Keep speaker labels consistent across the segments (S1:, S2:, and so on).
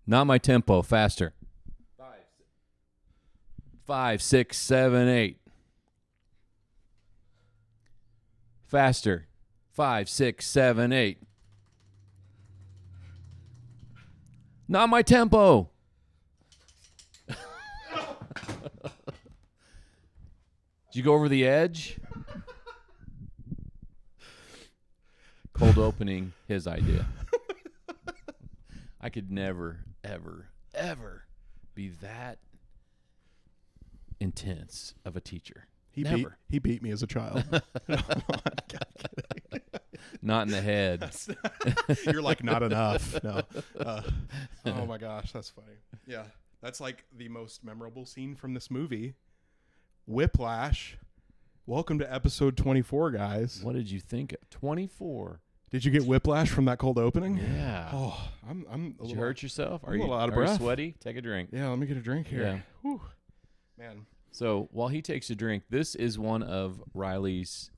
S1: Not my tempo. Faster. 5, 6, 7, 8. Faster. 5, 6, 7, 8. Not my tempo. Did you go over the edge? Cold opening, his idea. I could never, ever, ever be that intense of a teacher.
S2: He beat me as a child.
S1: Not in the head.
S2: You're like, not enough. No. Oh my gosh, that's funny. Yeah, that's like the most memorable scene from this movie. Whiplash. Welcome to episode 24, guys.
S1: What did you think? 24.
S2: Did you get whiplash from that cold opening?
S1: Yeah.
S2: Oh, I'm.
S1: Did you hurt yourself?
S2: I'm a little out of breath.
S1: Sweaty? Take a drink.
S2: Yeah, let me get a drink here.
S1: Yeah.
S2: Whew. Man.
S1: So while he takes a drink, this is one of Riley's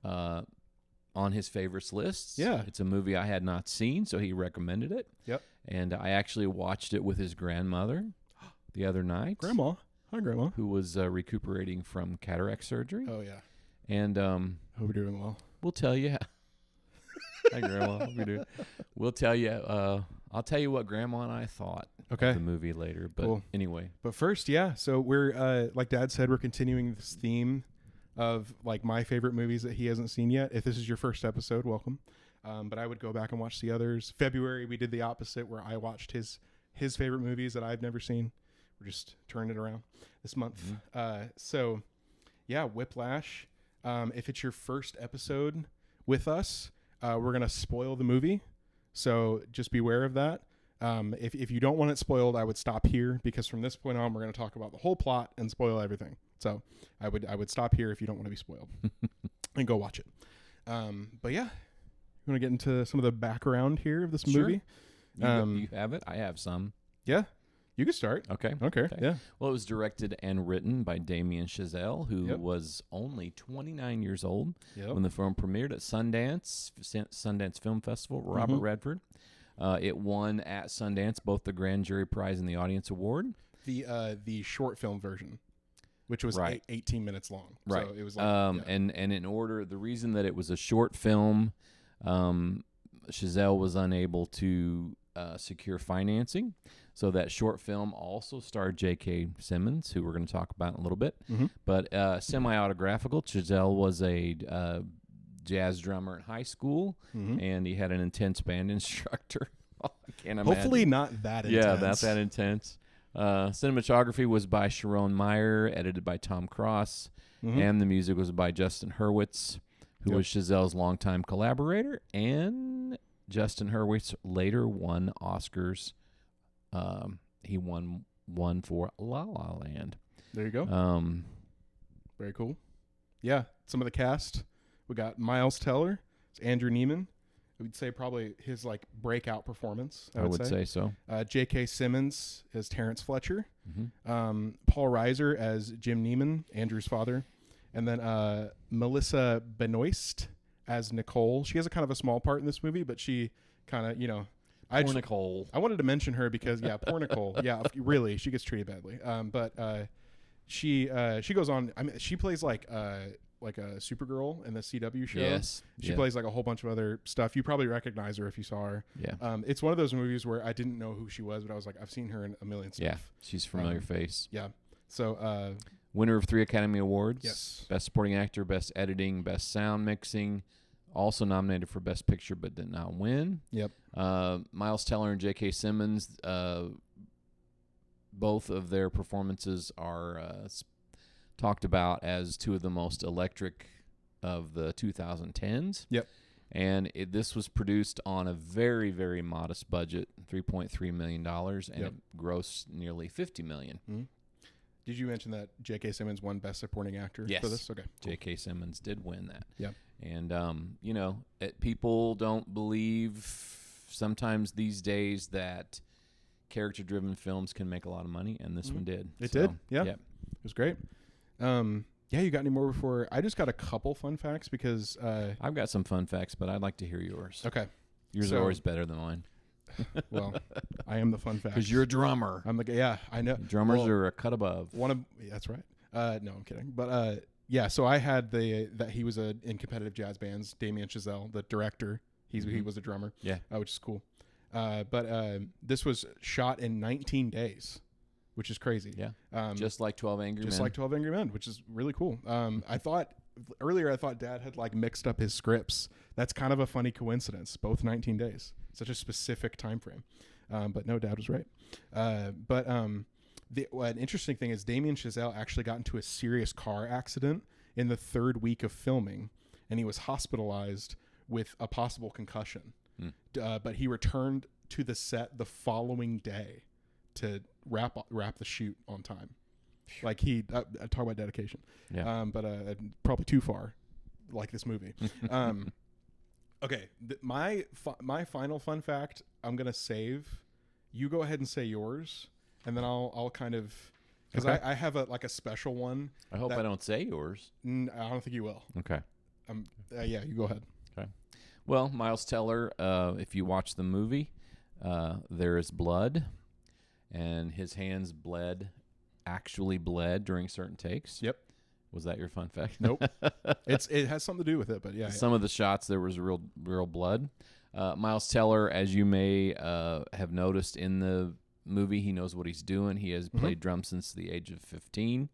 S1: on his favorites lists.
S2: Yeah.
S1: It's a movie I had not seen, so he recommended it.
S2: Yep.
S1: And I actually watched it with his grandmother the other night.
S2: Grandma. Hi, Grandma.
S1: Who was recuperating from cataract surgery.
S2: Oh, yeah.
S1: And
S2: hope you're doing well.
S1: We'll tell you. Hi, Grandma. Hope you're doing. We'll tell you. I'll tell you what Grandma and I thought of the movie later. But
S2: cool.
S1: Anyway.
S2: But first, yeah. So we're, like Dad said, we're continuing this theme of like my favorite movies that he hasn't seen yet. If this is your first episode, welcome. But I would go back and watch the others. February, we did the opposite where I watched his favorite movies that I've never seen. We're just turning it around this month. Mm-hmm. So, yeah, Whiplash. If it's your first episode with us, we're going to spoil the movie. So just beware of that. If you don't want it spoiled, I would stop here because from this point on, we're going to talk about the whole plot and spoil everything. So I would stop here if you don't want to be spoiled and go watch it. But yeah, you want to get into some of the background here of this movie?
S1: You have it? I have some.
S2: Yeah. You can start.
S1: Okay.
S2: Yeah.
S1: Well, it was directed and written by Damien Chazelle, who was only 29 years old when the film premiered at Sundance Film Festival. Robert Redford. It won at Sundance both the Grand Jury Prize and the Audience Award.
S2: The short film version, which was 18 minutes long.
S1: Right.
S2: So it was like,
S1: and in order, the reason that it was a short film, Chazelle was unable to secure financing. So that short film also starred J.K. Simmons, who we're going to talk about in a little bit. Mm-hmm. But semi-autographical, Chazelle was a jazz drummer in high school, and he had an intense band instructor. I can't imagine.
S2: Hopefully not that intense.
S1: Yeah, not that intense. Cinematography was by Sharon Meyer, edited by Tom Cross, and the music was by Justin Hurwitz, who was Chazelle's longtime collaborator, and Justin Hurwitz later won Oscars. He won one for La La Land.
S2: There you go. Very cool. Yeah, some of the cast. We got Miles Teller. It's Andrew Neiman. We'd say probably his like breakout performance. I would say
S1: so.
S2: J.K. Simmons as Terence Fletcher. Paul Reiser as Jim Neiman, Andrew's father. And then Melissa Benoist as Nicole. She has a kind of a small part in this movie, but she kind of,
S1: Poor Nicole.
S2: I wanted to mention her because, poor Nicole. Yeah, really, she gets treated badly. But she goes on. I mean, she plays like a Supergirl in the CW show.
S1: Yes.
S2: She plays like a whole bunch of other stuff. You probably recognize her if you saw her.
S1: Yeah.
S2: It's one of those movies where I didn't know who she was, but I was like, I've seen her in a million stuff.
S1: Yeah, she's a familiar face.
S2: Yeah. So.
S1: Winner of 3 Academy Awards.
S2: Yes.
S1: Best Supporting Actor, Best Editing, Best Sound Mixing. Also nominated for Best Picture, but did not win.
S2: Yep.
S1: Miles Teller and J.K. Simmons, both of their performances are talked about as two of the most electric of the 2010s.
S2: Yep.
S1: And this was produced on a very, very modest budget, $3.3 million, and it grossed nearly $50 million.
S2: Mm-hmm. Did you mention that J.K. Simmons won Best Supporting Actor for this? Okay. Cool.
S1: J.K. Simmons did win that.
S2: Yeah.
S1: And, people don't believe sometimes these days that character-driven films can make a lot of money, and this one did.
S2: It did? Yeah. It was great. You got any more before? I just got a couple fun facts because...
S1: I've got some fun facts, but I'd like to hear yours.
S2: Okay.
S1: Yours are always better than mine.
S2: Well, I am the fun fact.
S1: Because you're a drummer.
S2: I'm like, yeah, I know.
S1: Drummers are a cut above.
S2: That's right. No, I'm kidding. But yeah, so I had that he was in competitive jazz bands. Damien Chazelle, the director, he was a drummer.
S1: Yeah,
S2: which is cool. But this was shot in 19 days, which is crazy.
S1: Yeah, just like 12 Angry Men.
S2: Just like 12 Angry Men, which is really cool. I thought Dad had like mixed up his scripts. That's kind of a funny coincidence. Both 19 days, such a specific time frame. But no, Dad was right. An interesting thing is Damien Chazelle actually got into a serious car accident in the third week of filming, and he was hospitalized with a possible concussion. But he returned to the set the following day to wrap the shoot on time. Like I talk about dedication.
S1: Yeah.
S2: But probably too far, like this movie. Okay, my final fun fact I'm gonna save. You go ahead and say yours. And then I'll kind of, because I have a special one.
S1: I hope I don't say yours.
S2: I don't think you will.
S1: Okay.
S2: Yeah, you go ahead.
S1: Okay. Well, Miles Teller, if you watch the movie, there is blood, and his hands actually bled during certain takes.
S2: Yep.
S1: Was that your fun fact?
S2: Nope. It has something to do with it, but yeah.
S1: Some of the shots there was real blood. Miles Teller, as you may have noticed in the movie, he knows what he's doing. He has played drums since the age of 15.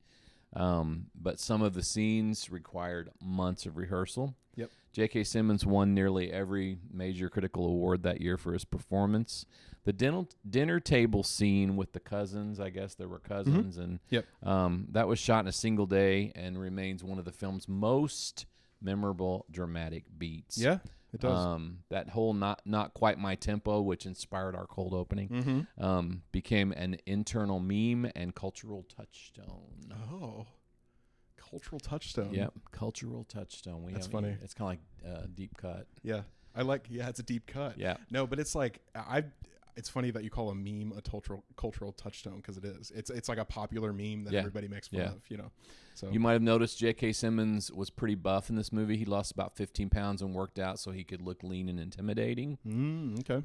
S1: But some of the scenes required months of rehearsal.
S2: Yep.
S1: J.K. Simmons won nearly every major critical award that year for his performance. The dinner table scene with the cousins, I guess there were cousins, and that was shot in a single day and remains one of the film's most memorable dramatic beats.
S2: Yeah. It does.
S1: That whole not quite my tempo, which inspired our cold opening, became an internal meme and cultural touchstone.
S2: Oh, cultural touchstone.
S1: Yep, cultural touchstone.
S2: That's funny.
S1: It's kind of like deep cut.
S2: Yeah, it's a deep cut.
S1: Yeah.
S2: No, but it's like it's funny that you call a meme a cultural touchstone because it is. It's like a popular meme that everybody makes fun of. You know. So
S1: you might have noticed J.K. Simmons was pretty buff in this movie. He lost about 15 pounds and worked out so he could look lean and intimidating.
S2: Okay.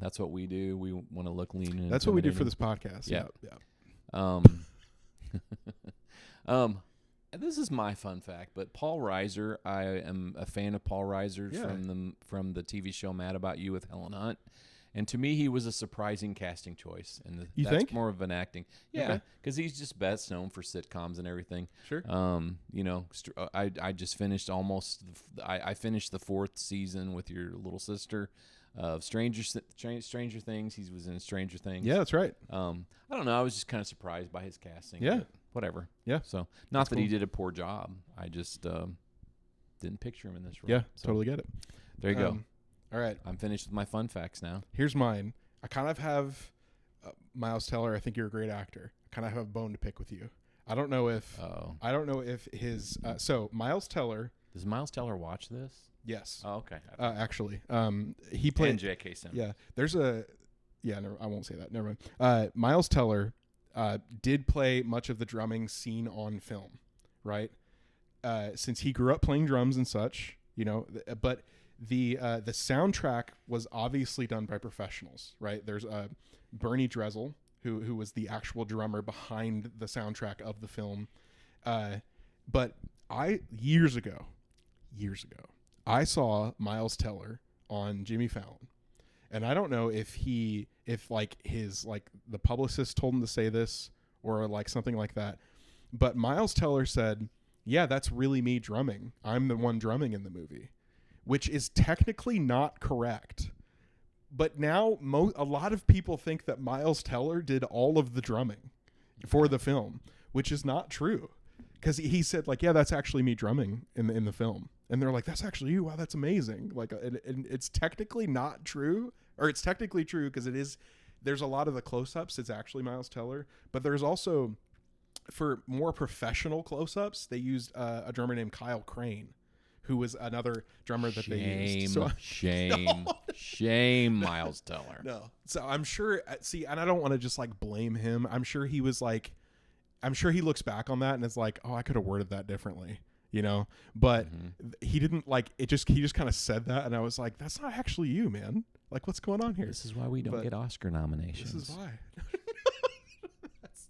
S1: That's what we do. We want to look lean and
S2: That's what we do for this podcast.
S1: Yeah. This is my fun fact, but Paul Reiser, I am a fan of Paul Reiser from the TV show Mad About You with Helen Hunt. And to me, he was a surprising casting choice. And
S2: you
S1: that's
S2: think?
S1: more of an acting. Yeah, because he's just best known for sitcoms and everything.
S2: Sure.
S1: I just finished I finished the 4th season with your little sister of Stranger Things. He was in Stranger Things.
S2: Yeah, that's right.
S1: I don't know. I was just kind of surprised by his casting.
S2: Yeah.
S1: But whatever.
S2: Yeah.
S1: So not that he did a poor job. I just didn't picture him in this role.
S2: Yeah, totally get it.
S1: There you go.
S2: All right.
S1: I'm finished with my fun facts now.
S2: Here's mine. I kind of have Miles Teller. I think you're a great actor. I kind of have a bone to pick with you. I don't know if his so Miles Teller.
S1: Does Miles Teller watch this?
S2: Yes.
S1: Oh, okay.
S2: Actually, he played
S1: and J.K. Simmons.
S2: Yeah. There's I won't say that. Never mind. Miles Teller did play much of the drumming scene on film, right? Since he grew up playing drums and such, but the soundtrack was obviously done by professionals, right? There's Bernie Drezel, who was the actual drummer behind the soundtrack of the film. But years ago, I saw Miles Teller on Jimmy Fallon. And I don't know if the publicist told him to say this or like something like that. But Miles Teller said, "Yeah, that's really me drumming. I'm the one drumming in the movie," which is technically not correct. But now a lot of people think that Miles Teller did all of the drumming for the film, which is not true. Because he said, like, "Yeah, that's actually me drumming in the film." And they're like, "That's actually you. Wow, that's amazing." Like, and it's technically not true, or it's technically true because it is. There's a lot of the close-ups. It's actually Miles Teller, but there's also, for more professional close-ups, they used a drummer named Kyle Crane, who was another drummer that they used.
S1: Shame, Miles Teller.
S2: No, so I'm sure. See, and I don't want to just like blame him. I'm sure he was like, I'm sure he looks back on that and is like, "Oh, I could have worded that differently." But he didn't like it. He just kind of said that, and I was like, "That's not actually you, man." Like, what's going on here?
S1: This is why we don't get Oscar nominations.
S2: This is why.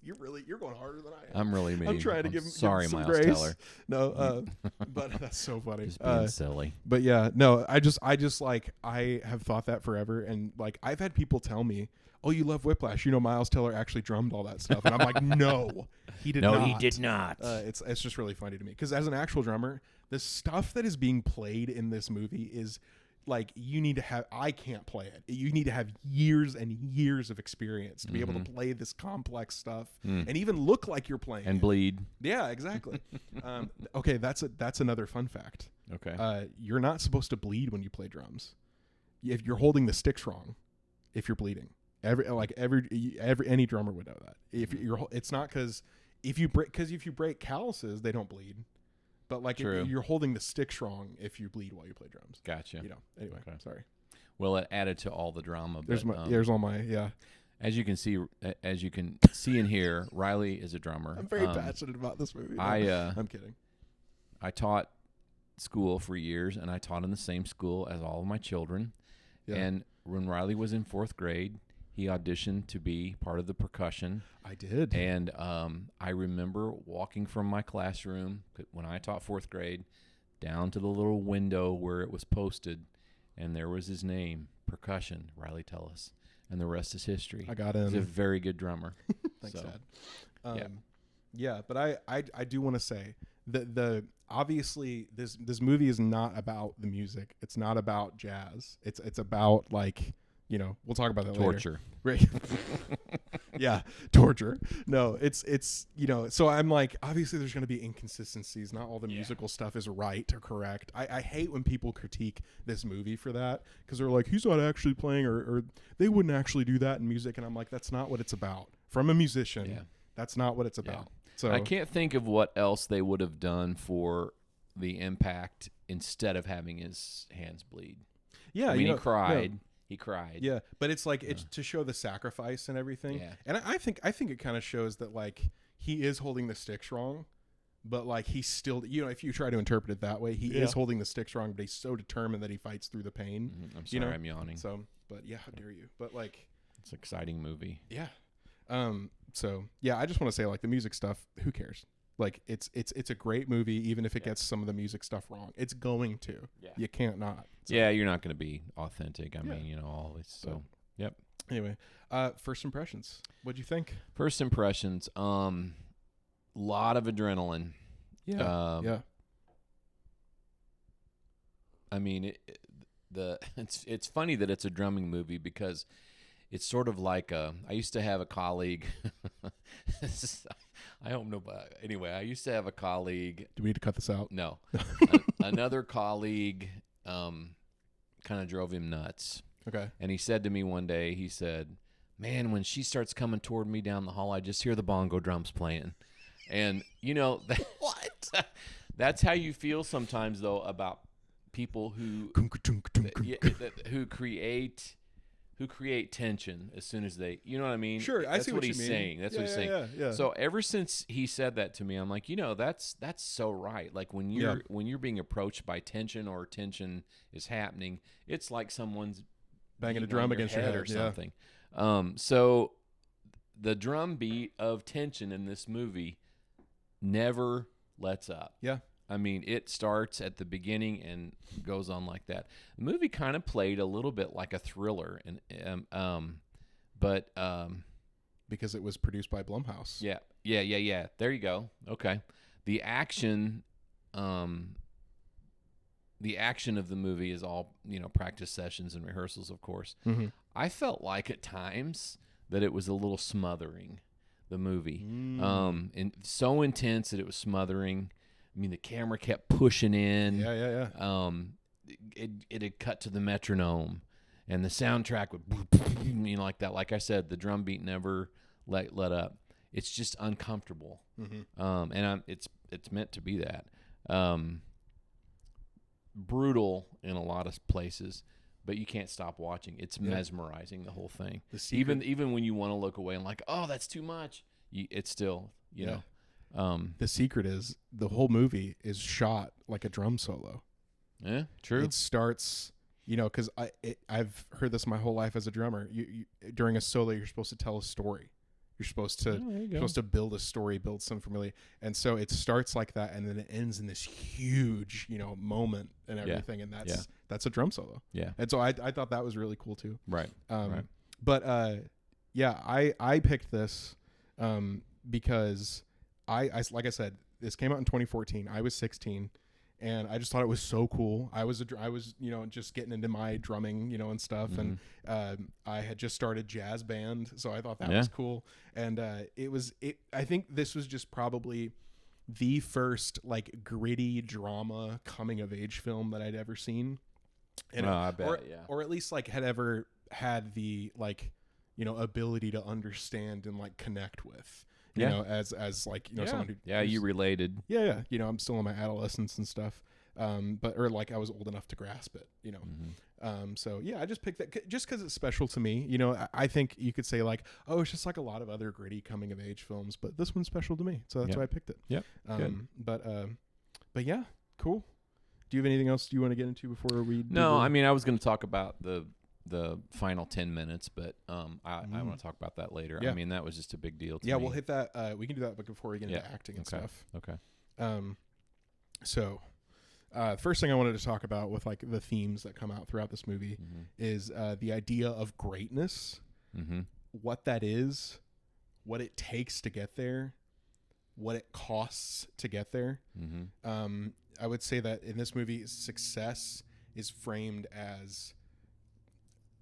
S2: You're going harder than I am.
S1: I'm really mean.
S2: I'm trying to give
S1: sorry,
S2: some
S1: Miles
S2: grace.
S1: Teller.
S2: No, but that's so funny.
S1: Just being silly.
S2: But yeah, no, I just like, I have thought that forever, and like, I've had people tell me, "Oh, you love Whiplash? You know, Miles Teller actually drummed all that stuff," and I'm like, "No, he did not.
S1: No, he did not."
S2: It's just really funny to me because as an actual drummer, the stuff that is being played in this movie is like, you need to have. I can't play it. You need to have years and years of experience to be able to play this complex stuff and even look like you're playing
S1: and
S2: it.
S1: bleed.
S2: Yeah, exactly. Okay, that's another fun fact.
S1: Okay.
S2: You're not supposed to bleed when you play drums. If you're holding the sticks wrong, if you're bleeding, any drummer would know that. If it's not because if you break calluses, they don't bleed. But like, you're holding the sticks wrong if you bleed while you play drums.
S1: Gotcha.
S2: You know. Anyway, sorry.
S1: Well, it added to all the drama. But,
S2: there's all my
S1: As you can see and hear, Riley is a drummer.
S2: I'm very passionate about this movie. I'm kidding.
S1: I taught school for years, and I taught in the same school as all of my children. Yeah. And when Riley was in 4th grade, he auditioned to be part of the percussion.
S2: I did.
S1: And I remember walking from my classroom when I taught 4th grade down to the little window where it was posted, and there was his name, percussion, Riley Tellis. And the rest is history.
S2: I got him.
S1: He's a very good drummer.
S2: Thanks, Dad. Yeah, but I do want to say that obviously this movie is not about the music. It's not about jazz. It's about, like, you know, we'll talk about that
S1: torture.
S2: Later. Right. Yeah, torture. No, it's you know, so I'm like, obviously there's going to be inconsistencies. Not all the musical stuff is right or correct. I hate when people critique this movie for that, because they're like, he's not actually playing, or they wouldn't actually do that in music. And I'm like, that's not what it's about. From a musician, that's not what it's about. So
S1: I can't think of what else they would have done for the impact instead of having his hands bleed.
S2: Yeah,
S1: I mean, he cried. No. He cried.
S2: Yeah, but it's like, it's to show the sacrifice and everything. Yeah. And I think it kind of shows that, like, he is holding the sticks wrong, but like, he's still, you know, if you try to interpret it that way, he is holding the sticks wrong, but he's so determined that he fights through the pain.
S1: I'm sorry, I'm yawning.
S2: So, but yeah, how dare you? But like,
S1: it's an exciting movie.
S2: Yeah. So yeah, I just want to say, like, the music stuff, who cares? Like, it's a great movie, even if it gets some of the music stuff wrong. It's going to. Yeah. You can't not. So.
S1: Yeah, you're not going to be authentic. I mean, you know, always. So, yep.
S2: Anyway, first impressions. What'd you think?
S1: First impressions. Lot of adrenaline.
S2: Yeah. Yeah.
S1: I mean, it's funny that it's a drumming movie, because it's sort of like I used to have a colleague. I don't know, but anyway, I used to have a colleague.
S2: Do we need to cut this out?
S1: No. Another colleague kind of drove him nuts.
S2: Okay.
S1: And he said to me one day, he said, "Man, when she starts coming toward me down the hall, I just hear the bongo drums playing." And, you know,
S2: what?
S1: That's how you feel sometimes, though, about people who create tension as soon as they, you know what I mean?
S2: Sure, I see what
S1: he's saying. That's what he's saying.
S2: Yeah.
S1: So ever since he said that to me, I'm like, you know, that's so right. Like, when you're being approached by tension, or tension is happening, it's like someone's
S2: banging a drum against your head
S1: or something. So the drum beat of tension in this movie never lets up.
S2: Yeah.
S1: I mean, it starts at the beginning and goes on like that. The movie kind of played a little bit like a thriller, and but
S2: because it was produced by Blumhouse.
S1: Yeah. There you go. Okay. The action of the movie is all, you know, practice sessions and rehearsals, of course.
S2: Mm-hmm.
S1: I felt like at times that it was a little smothering, the movie, and so intense that it was smothering. I mean, the camera kept pushing in.
S2: Yeah.
S1: It had cut to the metronome, and the soundtrack would, you know, like that. Like I said, the drum beat never let up. It's just uncomfortable, and it's meant to be that. Brutal in a lot of places, but you can't stop watching. It's mesmerizing, the whole thing. Even when you want to look away and like, oh, that's too much, it's still, you know.
S2: The secret is the whole movie is shot like a drum solo.
S1: Yeah, true.
S2: It starts You know, because I've heard this my whole life as a drummer. You during a solo, you're supposed to tell a story. You're supposed to build a story, build some familiar. And so it starts like that, and then it ends in this huge, you know, moment and everything. And that's a drum solo. Yeah. And so I thought that was really cool too.
S1: Right.
S2: But yeah, I picked this because I like I said, this came out in 2014. I was 16. And I just thought it was so cool. I was, you know, just getting into my drumming, you know, and stuff. Mm-hmm. And I had just started jazz band, so I thought that was cool. And I think this was just probably the first like gritty drama coming of age film that I'd ever seen. And
S1: I bet,
S2: or at least like had ever had the like, you know, ability to understand and like connect with. You know, as like, you know, someone who...
S1: Yeah, you related.
S2: Yeah. You know, I'm still in my adolescence and stuff. Or like I was old enough to grasp it, you know. Mm-hmm. So, yeah, I just picked that just because it's special to me. You know, I think you could say like, oh, it's just like a lot of other gritty coming-of-age films. But this one's special to me. So that's why I picked it.
S1: Yeah.
S2: But yeah, cool. Do you have anything else you want to get into before we...
S1: No, I mean, I was going to talk about the final 10 minutes, but I want to talk about that later. I mean, that was just a big deal to me.
S2: Yeah, we'll hit that. We can do that before we get into acting and stuff.
S1: Okay.
S2: So first thing I wanted to talk about with like the themes that come out throughout this movie is the idea of greatness, what that is, what it takes to get there, what it costs to get there. I would say that in this movie, success is framed as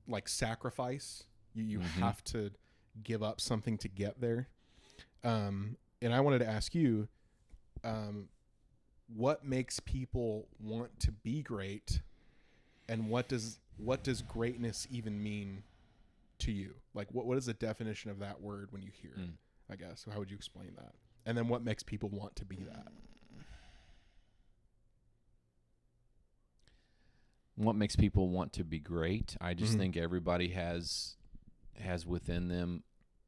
S2: like sacrifice. You have to give up something to get there. And I wanted to ask you, what makes people want to be great, and what does greatness even mean to you? Like what is the definition of that word when you hear it? I guess. How would you explain that? And then what makes people want to be that?
S1: What makes people want to be great? I just think everybody has within them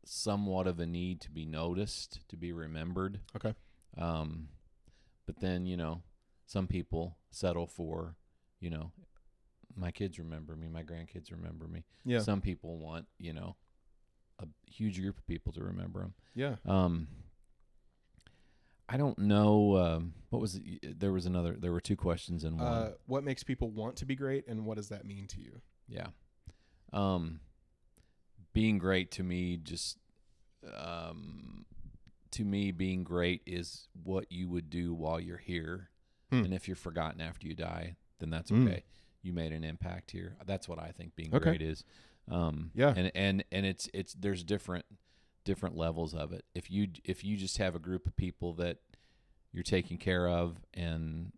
S1: somewhat of a need to be noticed, to be remembered.
S2: Okay.
S1: But then, you know, some people settle for, you know, my kids remember me, my grandkids remember me. Yeah. Some people want, you know, a huge group of people to remember them.
S2: Yeah.
S1: I don't know. What was it? There were two questions in one.
S2: What makes people want to be great, and what does that mean to you?
S1: Yeah. Being great to me, being great is what you would do while you're here. And if you're forgotten after you die, then that's okay. You made an impact here. That's what I think being great is. And it's there's different levels of it. If you just have a group of people that you're taking care of and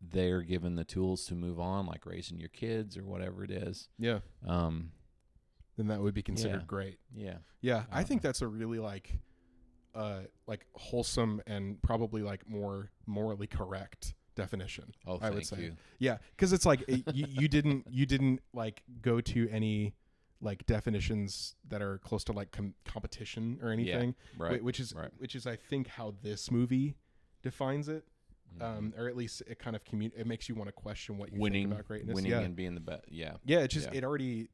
S1: they're given the tools to move on, like raising your kids or whatever it is.
S2: Yeah. Then that would be considered great.
S1: Yeah.
S2: Yeah. I think that's a really like wholesome and probably like more morally correct definition. I would say. Yeah. Cause it's like, you didn't like go to any like definitions that are close to like competition or anything, which is I think how this movie defines it, or at least it kind of it makes you want to question what you think about greatness.
S1: Winning and being the best.
S2: It's just it already,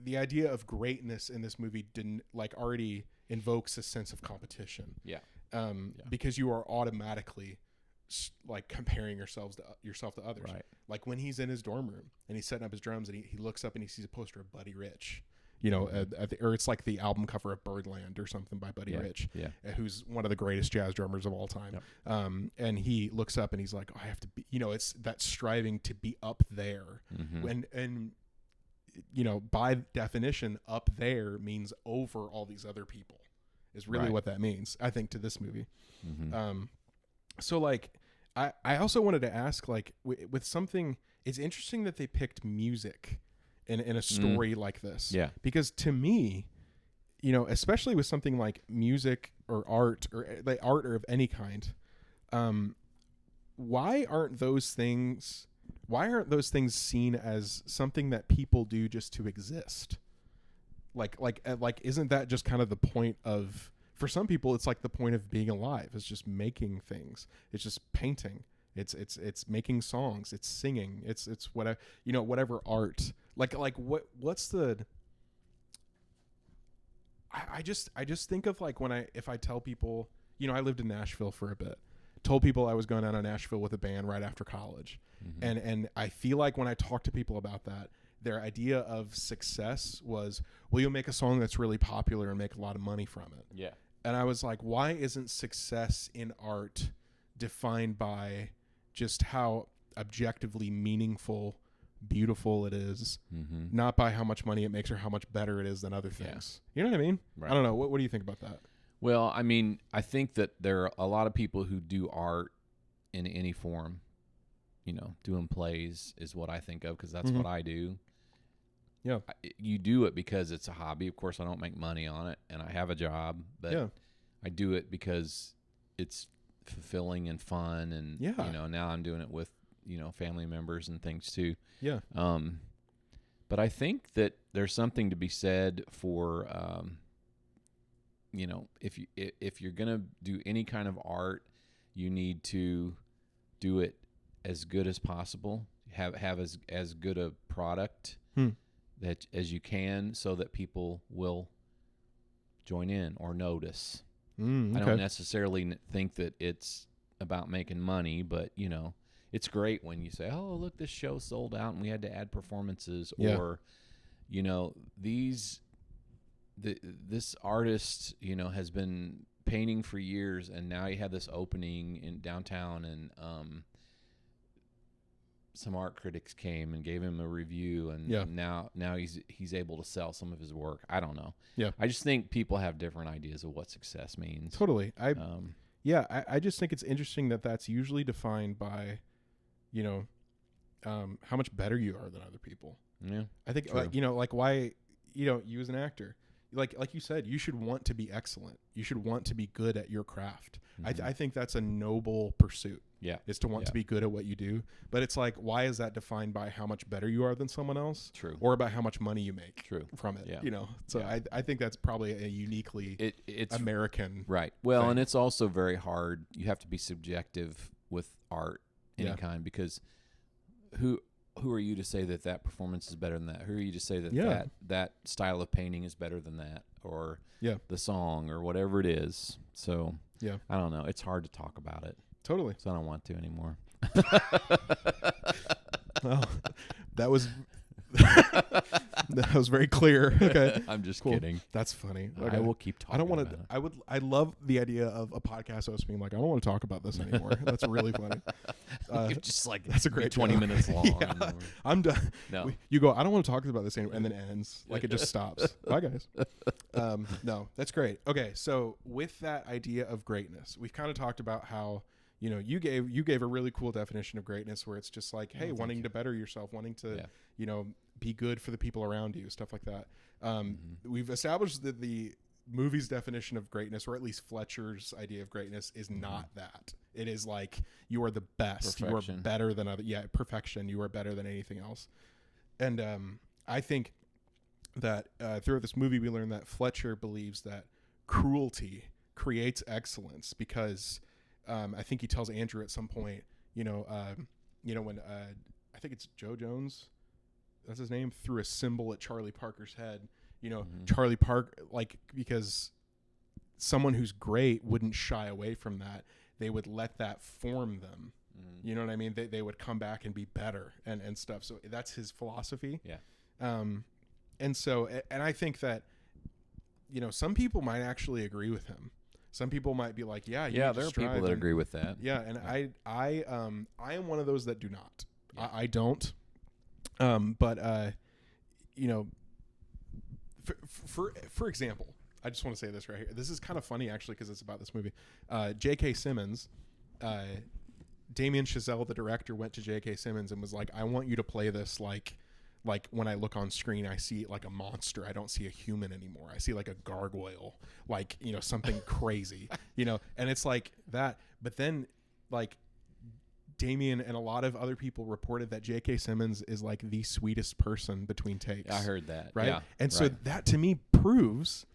S2: the idea of greatness in this movie didn't like already invokes a sense of competition. Because you are automatically like comparing yourself to others. Right. Like when he's in his dorm room and he's setting up his drums and he looks up and he sees a poster of Buddy Rich, you know, or it's like the album cover of Birdland or something by Buddy Rich, who's one of the greatest jazz drummers of all time. And he looks up and he's like, oh, I have to be, you know, it's that striving to be up there. And you know, by definition, up there means over all these other people is really what that means, I think, to this movie. So like, I also wanted to ask, like, with something, it's interesting that they picked music in a story like this. Yeah. Because to me, you know, especially with something like music or art or like art or of any kind, why aren't those things seen as something that people do just to exist? Like isn't that just kind of the point of, for some people, it's like the point of being alive. It's just making things. It's just painting. It's making songs. It's singing. It's whatever, whatever art. What's the, I just think of like if I tell people, I lived in Nashville for a bit, told people I was going down to Nashville with a band right after college. Mm-hmm. And I feel like when I talk to people about that, their idea of success was, well, you'll make a song that's really popular and make a lot of money from it.
S1: Yeah.
S2: And I was like, why isn't success in art defined by just how objectively meaningful, beautiful it is, mm-hmm. not by how much money it makes or how much better it is than other things? Yeah. You know what I mean? Right. I don't know. What do you think about that?
S1: Well, I mean, I think that there are a lot of people who do art in any form. Doing plays is what I think of, because that's mm-hmm. what I do.
S2: Yeah.
S1: You do it because it's a hobby. Of course, I don't make money on it, and I have a job, but I do it because it's fulfilling and fun, and now I'm doing it with family members and things too.
S2: Yeah.
S1: But I think that there's something to be said for if you're gonna do any kind of art, you need to do it as good as possible. Have as good a product that as you can, so that people will join in or notice.
S2: Okay.
S1: I don't necessarily think that it's about making money, but it's great when you say, "Oh, look, this show sold out and we had to add performances," or this artist has been painting for years, and now he had this opening in downtown, and some art critics came and gave him a review, and now he's able to sell some of his work. I don't know.
S2: Yeah.
S1: I just think people have different ideas of what success means.
S2: Totally. I just think it's interesting that that's usually defined by, how much better you are than other people.
S1: Yeah.
S2: I think, why, you as an actor, like you said, you should want to be excellent. You should want to be good at your craft. Mm-hmm. I think that's a noble pursuit.
S1: Yeah.
S2: Is to want to be good at what you do. But it's like, why is that defined by how much better you are than someone else?
S1: True.
S2: Or about how much money you make
S1: from
S2: it.
S1: Yeah.
S2: So I think that's probably a uniquely it's American.
S1: Right. Well, thing. And it's also very hard. You have to be subjective with art, any kind, because who are you to say that performance is better than that? Who are you to say that style of painting is better than that, or the song, or whatever it is? So I don't know. It's hard to talk about it.
S2: Totally.
S1: So I don't want to anymore.
S2: Well, that was very clear. Okay.
S1: I'm just kidding.
S2: That's funny. Okay.
S1: I will keep talking.
S2: I don't want to. I love the idea of a podcast host being like, I don't want to talk about this anymore. That's really funny.
S1: Just like
S2: that's a great
S1: 20 minutes long.
S2: Yeah. I'm done.
S1: No.
S2: You go, I don't want to talk about this anymore, and then it ends. Like it just stops. Bye, guys. No, that's great. Okay, so with that idea of greatness, we've kind of talked about how. You gave a really cool definition of greatness, where it's just like, hey, wanting to better yourself, wanting to, be good for the people around you, stuff like that. We've established that the movie's definition of greatness, or at least Fletcher's idea of greatness, is not that. It is like, you are the best.
S1: Perfection.
S2: You are better than other. Yeah, perfection. You are better than anything else. And I think that throughout this movie, we learn that Fletcher believes that cruelty creates excellence, because I think he tells Andrew at some point, when I think it's Joe Jones, that's his name, threw a symbol at Charlie Parker's head. Charlie Parker, because someone who's great wouldn't shy away from that. They would let that form them. Mm-hmm. You know what I mean? They would come back and be better and stuff. So that's his philosophy.
S1: Yeah.
S2: And so, and I think that, some people might actually agree with him. Some people might be like, there are
S1: people that agree with that.
S2: Yeah, and I am one of those that do not. Yeah. I don't. But for example, I just want to say this right here. This is kind of funny actually, because it's about this movie. J.K. Simmons, Damien Chazelle, the director, went to J.K. Simmons and was like, I want you to play this like when I look on screen, I see like a monster. I don't see a human anymore. I see like a gargoyle, something crazy, and it's like that. But then like Damien and a lot of other people reported that J.K. Simmons is like the sweetest person between takes.
S1: I heard that.
S2: Right.
S1: Yeah,
S2: and so that to me proves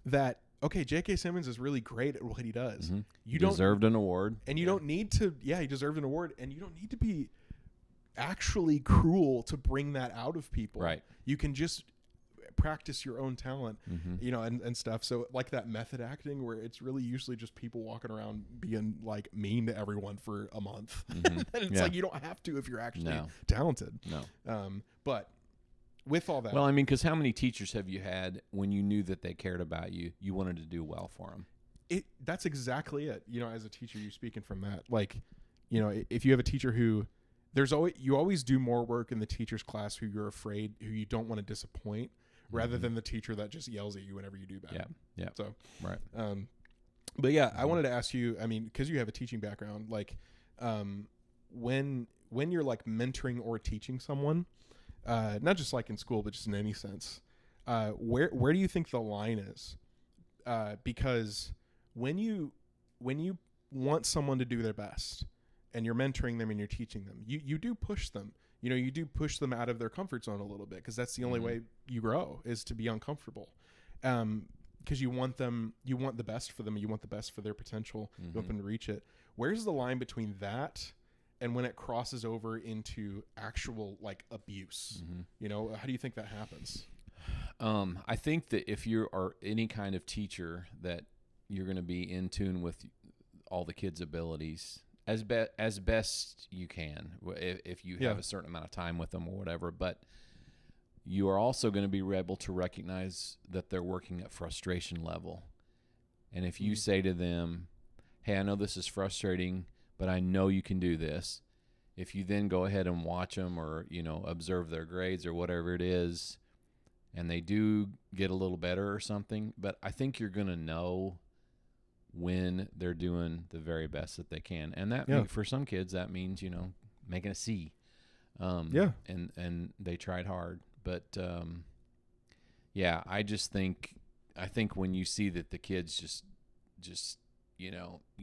S2: that okay, J.K. Simmons is really great at what he does.
S1: Mm-hmm.
S2: You
S1: deserved an award.
S2: And you don't need to, he deserved an award. And you don't need to be actually cruel to bring that out of people.
S1: Right.
S2: You can just practice your own talent,
S1: Mm-hmm.
S2: and stuff. So like that method acting where it's really usually just people walking around being like mean to everyone for a month.
S1: Mm-hmm.
S2: And it's like, you don't have to if you're actually talented.
S1: No.
S2: But with all that,
S1: well, I mean, because how many teachers have you had when you knew that they cared about you, you wanted to do well for them?
S2: That's exactly it. As a teacher, you're speaking from that. Like, if you have a teacher who you always do more work in the teacher's class who you don't want to disappoint, rather than the teacher that just yells at you whenever you do bad.
S1: Yeah. Yeah.
S2: So,
S1: right.
S2: But yeah, I wanted to ask you, I mean, because you have a teaching background, like, when you're like mentoring or teaching someone, not just like in school, but just in any sense, where do you think the line is? Because when you want someone to do their best and you're mentoring them and you're teaching them, you do push them. You do push them out of their comfort zone a little bit, because that's the only way you grow, is to be uncomfortable. Because you want the best for them. You want the best for their potential. You want them to reach it. Where's the line between that and when it crosses over into actual like abuse? How do you think that happens?
S1: I think that if you are any kind of teacher, that you're going to be in tune with all the kids' abilities as best you can, if you have a certain amount of time with them or whatever. But you are also going to be able to recognize that they're working at frustration level. And if you say to them, hey, I know this is frustrating, but I know you can do this. If you then go ahead and watch them or, observe their grades or whatever it is, and they do get a little better or something, but I think you're going to know when they're doing the very best that they can. And that for some kids, that means, making a C. And they tried hard. But, I think when you see that the kids just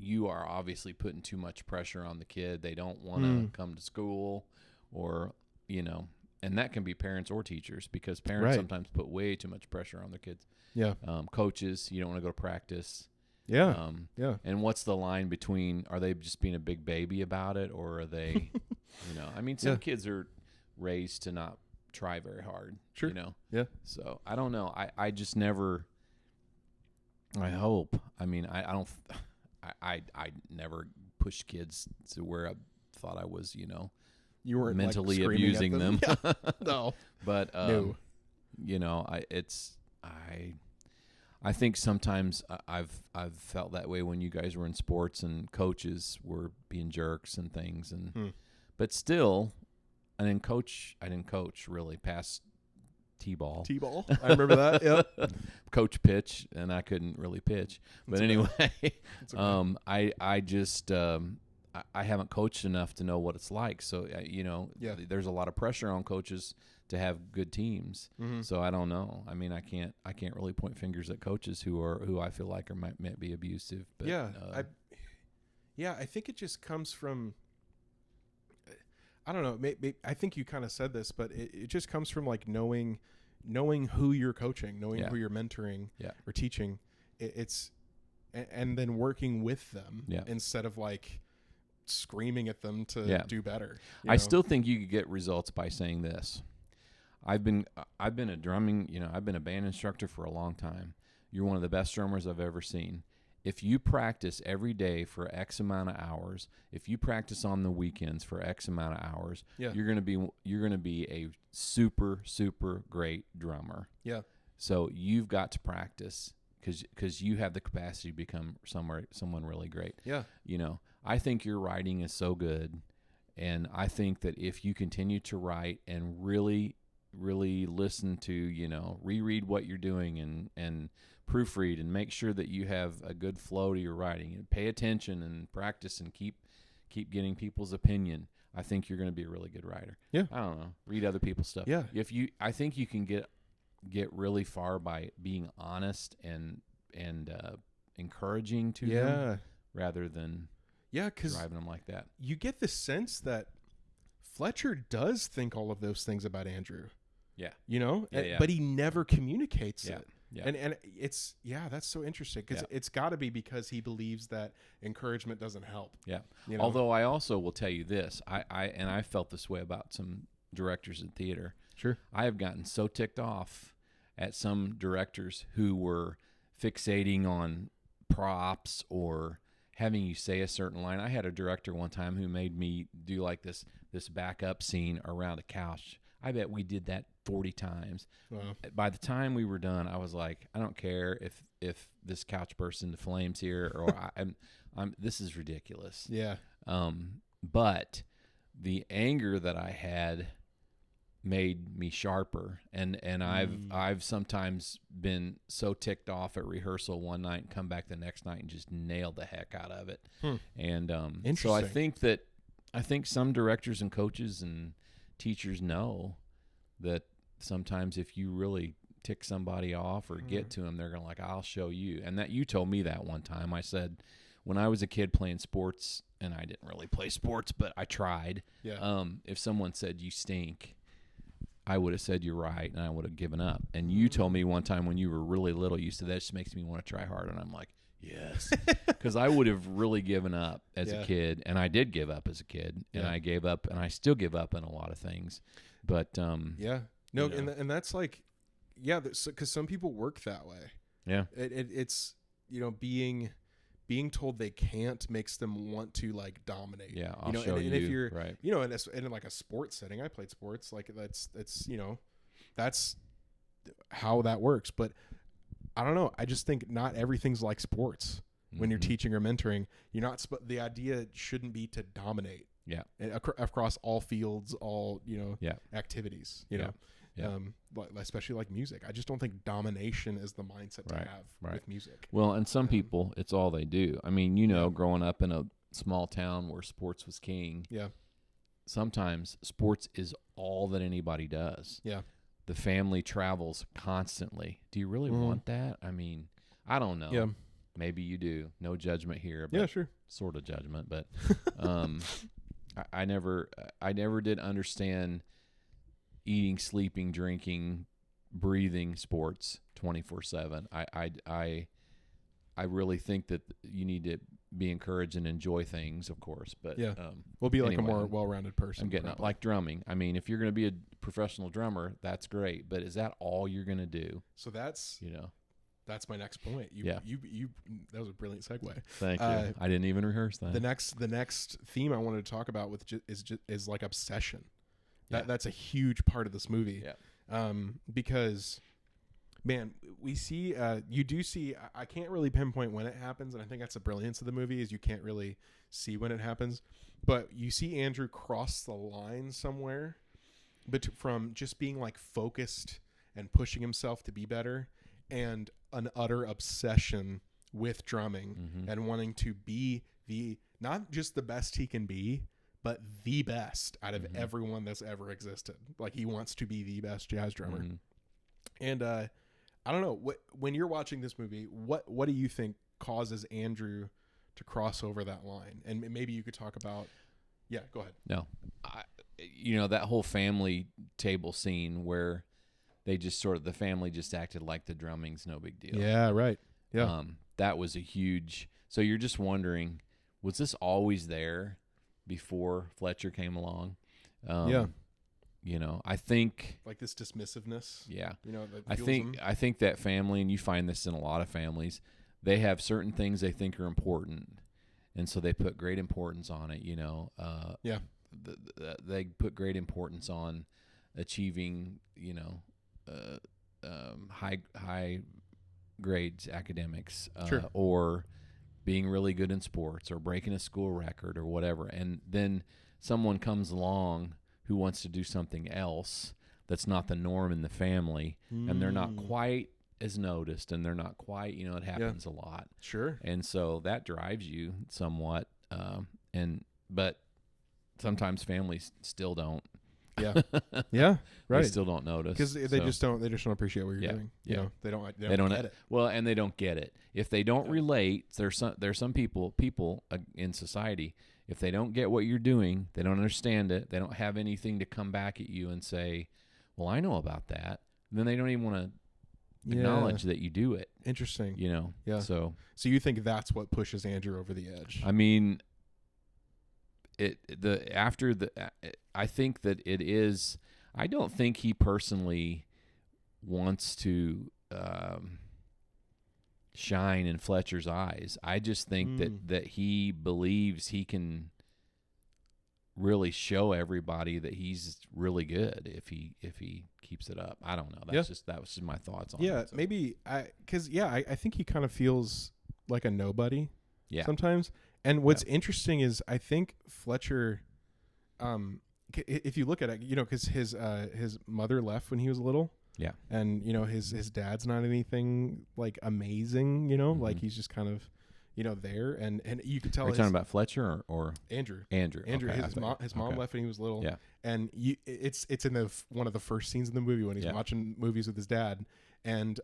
S1: you are obviously putting too much pressure on the kid. They don't want to come to school, or, and that can be parents or teachers, because parents sometimes put way too much pressure on their kids.
S2: Yeah.
S1: Coaches, you don't want to go to practice.
S2: Yeah.
S1: And what's the line between, are they just being a big baby about it, or are they, some kids are raised to not try very hard.
S2: Sure.
S1: Yeah. So I don't know. I just never, I hope. I mean, I never pushed kids to where I thought I was,
S2: you weren't
S1: mentally
S2: like
S1: abusing them.
S2: Yeah. No.
S1: But,
S2: no.
S1: I think sometimes I've felt that way when you guys were in sports and coaches were being jerks and things, but still, I didn't coach really past T-ball.
S2: I remember that. Yep.
S1: Coach pitch, and I couldn't really pitch. But anyway, I just I haven't coached enough to know what it's like. So there's a lot of pressure on coaches to have good teams. So I don't know. I mean, I can't really point fingers at coaches who I feel like might be abusive. But,
S2: I think it just comes from, I don't know. I think you kind of said this, but it just comes from like knowing who you're coaching, knowing who you're mentoring or teaching. And then working with them instead of like screaming at them to do better.
S1: I still think you could get results by saying this. I've been a drumming, I've been a band instructor for a long time. You're one of the best drummers I've ever seen. If you practice every day for X amount of hours, if you practice on the weekends for X amount of hours, you're going to be a super, super great drummer. Yeah. So you've got to practice because you have the capacity to become someone really great. Yeah. I think your writing is so good, and I think that if you continue to write and really listen to, reread what you're doing and proofread and make sure that you have a good flow to your writing and pay attention and practice and keep getting people's opinion, I think you're going to be a really good writer. Yeah. I don't know. Read other people's stuff. Yeah. I think you can get really far by being honest and encouraging to them rather than driving them like that.
S2: You get the sense that Fletcher does think all of those things about Andrew. Yeah. But he never communicates it.
S1: Yeah.
S2: And it's that's so interesting because it's got to be because he believes that encouragement doesn't help.
S1: Yeah.
S2: You know?
S1: Although I also will tell you this, I felt this way about some directors in theater.
S2: Sure.
S1: I have gotten so ticked off at some directors who were fixating on props or having you say a certain line. I had a director one time who made me do like this backup scene around a couch. I bet we did that 40 times.
S2: Wow.
S1: By the time we were done, I was like, I don't care if this couch bursts into flames here, or I'm this is ridiculous.
S2: Yeah.
S1: But the anger that I had made me sharper, and I've sometimes been so ticked off at rehearsal one night and come back the next night and just nail the heck out of it. And so I think some directors and coaches and teachers know that sometimes if you really tick somebody off or get to them, they're gonna like, I'll show you. And that you told me that one time. I said when I was a kid playing sports, and I didn't really play sports, but I tried.
S2: Yeah.
S1: If someone said you stink, I would have said you're right, and I would have given up. And you told me one time when you were really little, you said that just makes me want to try harder. And I'm like, yes, because I would have really given up as a kid, and I did give up as a kid, and I gave up, and I still give up in a lot of things. But
S2: and that's like, because some people work that way.
S1: Yeah,
S2: it's being told they can't makes them want to like dominate.
S1: Yeah, I'll show you.
S2: And if you're
S1: right,
S2: and in like a sports setting, I played sports. Like that's how that works. But I don't know. I just think not everything's like sports. When you're teaching or mentoring, you're not. The idea shouldn't be to dominate.
S1: Yeah,
S2: across all fields, all activities. Especially like music. I just don't think domination is the mindset to have with music.
S1: Well, and some people, it's all they do. I mean, growing up in a small town where sports was king.
S2: Yeah.
S1: Sometimes sports is all that anybody does.
S2: Yeah.
S1: The family travels constantly. Do you really want that? I mean, I don't know.
S2: Yeah.
S1: Maybe you do. No judgment here. But
S2: sure.
S1: Sort of judgment, but I never did understand eating, sleeping, drinking, breathing sports 24/7. I really think that you need to be encouraged and enjoy things, of course. But
S2: we'll be like a more well-rounded person.
S1: I'm getting like drumming. I mean, if you're going to be a professional drummer, that's great. But is that all you're going to do?
S2: So that's that's my next point. You that was a brilliant segue.
S1: Thank you. I didn't even rehearse that.
S2: The next theme I wanted to talk about is like obsession. That's a huge part of this movie.
S1: Yeah.
S2: Because, man, we see you do see. I can't really pinpoint when it happens, and I think that's the brilliance of the movie is you can't really see when it happens, but you see Andrew cross the line somewhere, but from just being like focused and pushing himself to be better, and an utter obsession with drumming and wanting to be not just the best he can be, but the best out of everyone that's ever existed. Like he wants to be the best jazz drummer. And I don't know, when you're watching this movie, what do you think causes Andrew to cross over that line? And maybe you could talk about. Yeah, go ahead.
S1: No, that whole family table scene where they just the family just acted like the drumming's no big deal.
S2: Yeah, right. Yeah.
S1: That was a huge. So you're just wondering, was this always there before Fletcher came along? I think
S2: like this dismissiveness.
S1: Yeah.
S2: I
S1: think that family, and you find this in a lot of families, they have certain things they think are important, and so they put great importance on it. They put great importance on achieving, high grades, academics, or being really good in sports, or breaking a school record, or whatever. And then someone comes along who wants to do something else that's not the norm in the family, and they're not quite as noticed, and they're not quite, it happens a lot.
S2: Sure.
S1: And so that drives you somewhat. But sometimes families still don't.
S2: Yeah. Yeah. Right.
S1: They still don't notice
S2: because they just don't appreciate what you're doing. They don't get it.
S1: Well, and they don't get it. If they don't relate, there's some people in society, if they don't get what you're doing, they don't understand it, they don't have anything to come back at you and say, well, I know about that. Then they don't even want to acknowledge that you do it.
S2: Interesting.
S1: You know.
S2: Yeah.
S1: So
S2: you think that's what pushes Andrew over the edge?
S1: I mean, I think that it is. I don't think he personally wants to shine in Fletcher's eyes. I just think that he believes he can really show everybody that he's really good if he keeps it up. I don't know. That was just my thoughts on it.
S2: Yeah, so. Maybe I think he kind of feels like a nobody sometimes. And what's interesting is I think Fletcher, if you look at it, you know, because his mother left when he was little.
S1: Yeah.
S2: And, you know, his dad's not anything like amazing, you know, like he's just kind of, you know, there. And you could tell.
S1: Are you talking about Fletcher or
S2: Andrew?
S1: Andrew.
S2: Okay, his mom left when he was little.
S1: Yeah.
S2: And it's in one of the first scenes in the movie when he's watching movies with his dad. And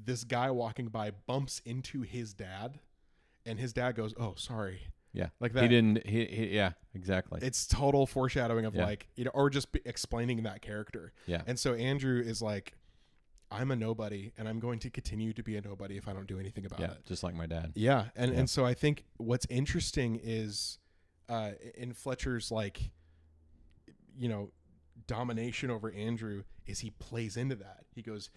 S2: this guy walking by bumps into his dad. And his dad goes, "Oh, sorry."
S1: Yeah,
S2: like that.
S1: He didn't. Yeah, exactly.
S2: It's total foreshadowing of like, you know, or just explaining that character.
S1: Yeah.
S2: And so Andrew is like, "I'm a nobody, and I'm going to continue to be a nobody if I don't do anything about it."
S1: Just like my dad.
S2: Yeah, and so I think what's interesting is, in Fletcher's like, you know, domination over Andrew is he plays into that. He goes,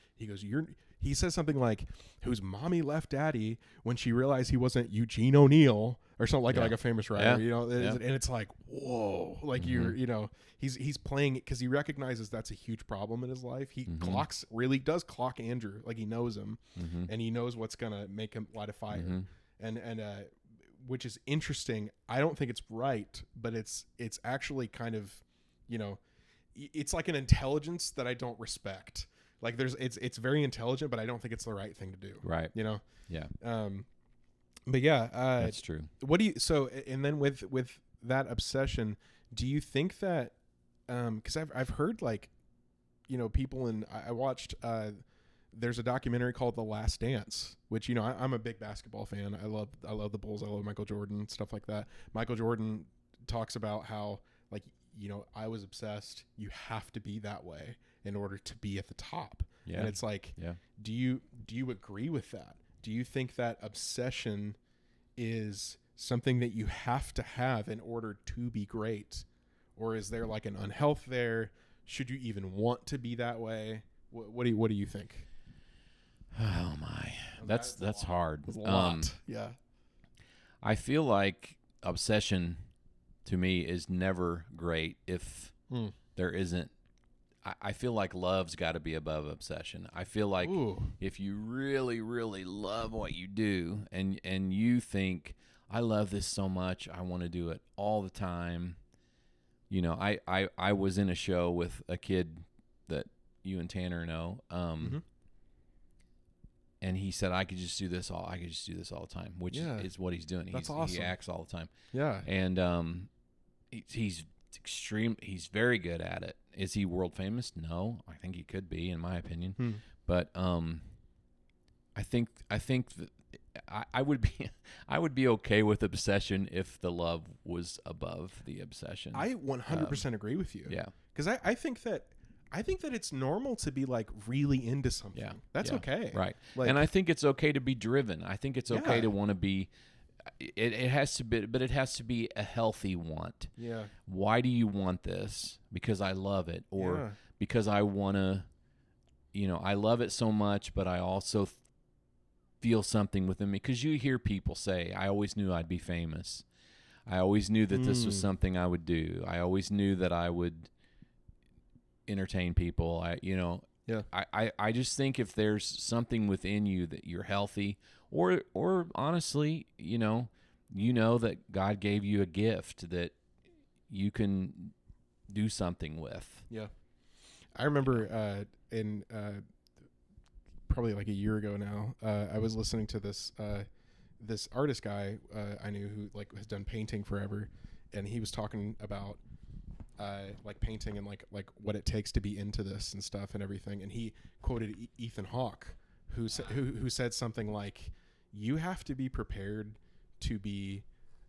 S2: he says something like, "Whose mommy left daddy when she realized he wasn't Eugene O'Neill," or something like a famous writer, you know, and it's like, whoa, like you know, he's playing it because he recognizes that's a huge problem in his life. He really does clock Andrew, like he knows him and he knows what's going to make him light a fire. And which is interesting. I don't think it's right, but it's actually kind of, you know, it's like an intelligence that I don't respect. Like it's very intelligent, but I don't think it's the right thing to do.
S1: Right.
S2: You know?
S1: Yeah.
S2: But yeah,
S1: that's true.
S2: What do you, and then with that obsession, do you think that, cause I've heard like, you know, people I watched, there's a documentary called The Last Dance, which, you know, I'm a big basketball fan. I love the Bulls. I love Michael Jordan, stuff like that. Michael Jordan talks about how, like, you know, I was obsessed. You have to be that way in order to be at the top. Yeah. And it's like, do you agree with that? Do you think that obsession is something that you have to have in order to be great? Or is there like an unhealth there? Should you even want to be that way? What do you think?
S1: Oh my, that's hard.
S2: It's a lot. Yeah.
S1: I feel like obsession to me is never great if there isn't. I feel like love's got to be above obsession. I feel like if you really, really love what you do and you think, I love this so much, I want to do it all the time. You know, I was in a show with a kid that you and Tanner know, and he said I could just do this all the time, which is what he's doing.
S2: That's awesome.
S1: He acts all the time.
S2: Yeah.
S1: And he's very good at it. Is he world famous? No, I think he could be, in my opinion. But I think that I would be okay with obsession if the love was above the obsession.
S2: I 100% agree with you.
S1: Yeah,
S2: because I think that it's normal to be like really into something. Yeah, that's okay.
S1: Right.
S2: Like,
S1: and I think it's okay to be driven. I think it's okay to want to be. It has to be, but it has to be a healthy want.
S2: Yeah.
S1: Why do you want this? Because I love it, or because I want to, you know, I love it so much, but I also feel something within me. Because you hear people say, I always knew I'd be famous. I always knew that this was something I would do. I always knew that I would entertain people. I just think if there's something within you that you're healthy, or honestly, you know that God gave you a gift that you can do something with.
S2: Yeah. I remember in probably like a year ago now, I was listening to this artist guy I knew who like has done painting forever, and he was talking about like painting and like what it takes to be into this and stuff and everything, and he quoted Ethan Hawke, who said something like, you have to be prepared to be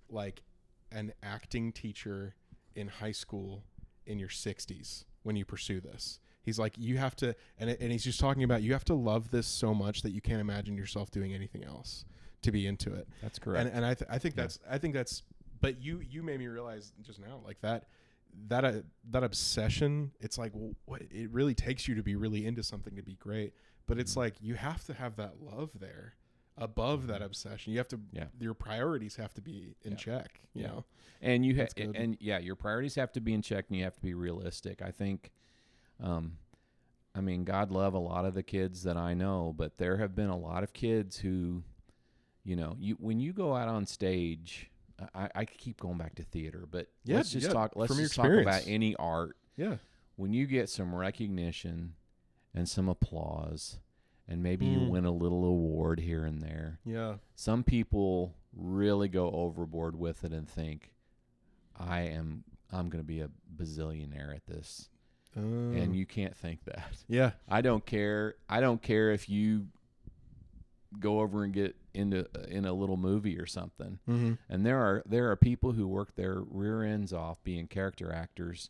S2: like an acting teacher in high school in your 60s when you pursue this. He's like, you have to, and he's just talking about you have to love this so much that you can't imagine yourself doing anything else to be into it.
S1: That's correct.
S2: And I think that's, but you made me realize just now, like that obsession. It's like, well, what it really takes you to be really into something to be great. But it's like you have to have that love there above that obsession. You have to, your priorities have to be in check. You know,
S1: and your priorities have to be in check, and you have to be realistic. I think. I mean, God love a lot of the kids that I know, but there have been a lot of kids who, you know, when you go out on stage, I keep going back to theater, but let's just talk about any art.
S2: Yeah.
S1: When you get some recognition and some applause, and maybe you win a little award here and there.
S2: Yeah.
S1: Some people really go overboard with it and think, I'm going to be a bazillionaire at this. And you can't think that.
S2: Yeah.
S1: I don't care if you go over and get in a little movie or something.
S2: Mm-hmm.
S1: And there are people who work their rear ends off being character actors,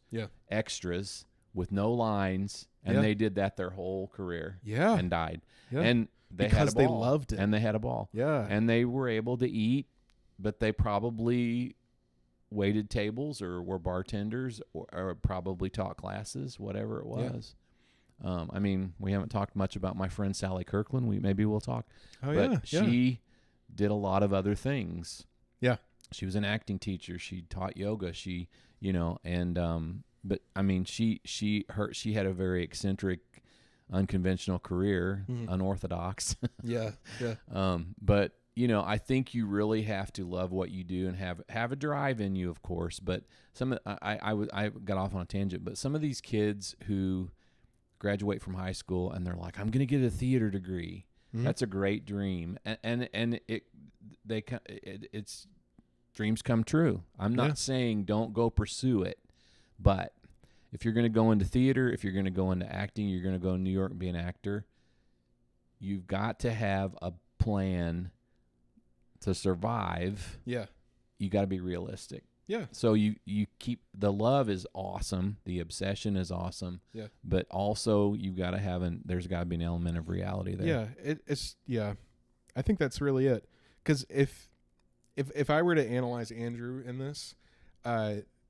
S1: extras with no lines, and they did that their whole career.
S2: Yeah.
S1: And died.
S2: Yeah.
S1: And they
S2: because
S1: had a ball.
S2: they loved it.
S1: And they had a ball.
S2: Yeah.
S1: And they were able to eat, but they probably waited tables or were bartenders or probably taught classes, whatever it was. I mean, we haven't talked much about my friend Sally Kirkland. Maybe we'll talk.
S2: Oh,
S1: but she did a lot of other things.
S2: Yeah.
S1: She was an acting teacher. She taught yoga. She, you know, and but I mean, she had a very eccentric, unconventional career, unorthodox.
S2: Yeah.
S1: But you know, I think you really have to love what you do and have a drive in you, of course. But I got off on a tangent. But some of these kids who graduate from high school and they're like, I'm going to get a theater degree. That's a great dream, and it's dreams come true. I'm not saying don't go pursue it, but if you're going to go into theater, if you're going to go into acting, you're going to go to New York and be an actor. You've got to have a plan to survive.
S2: Yeah.
S1: You got to be realistic.
S2: Yeah.
S1: So you keep, the love is awesome. The obsession is awesome.
S2: Yeah.
S1: But also you've got to there's got to be an element of reality there.
S2: Yeah. I think that's really it. Because if I were to analyze Andrew in this,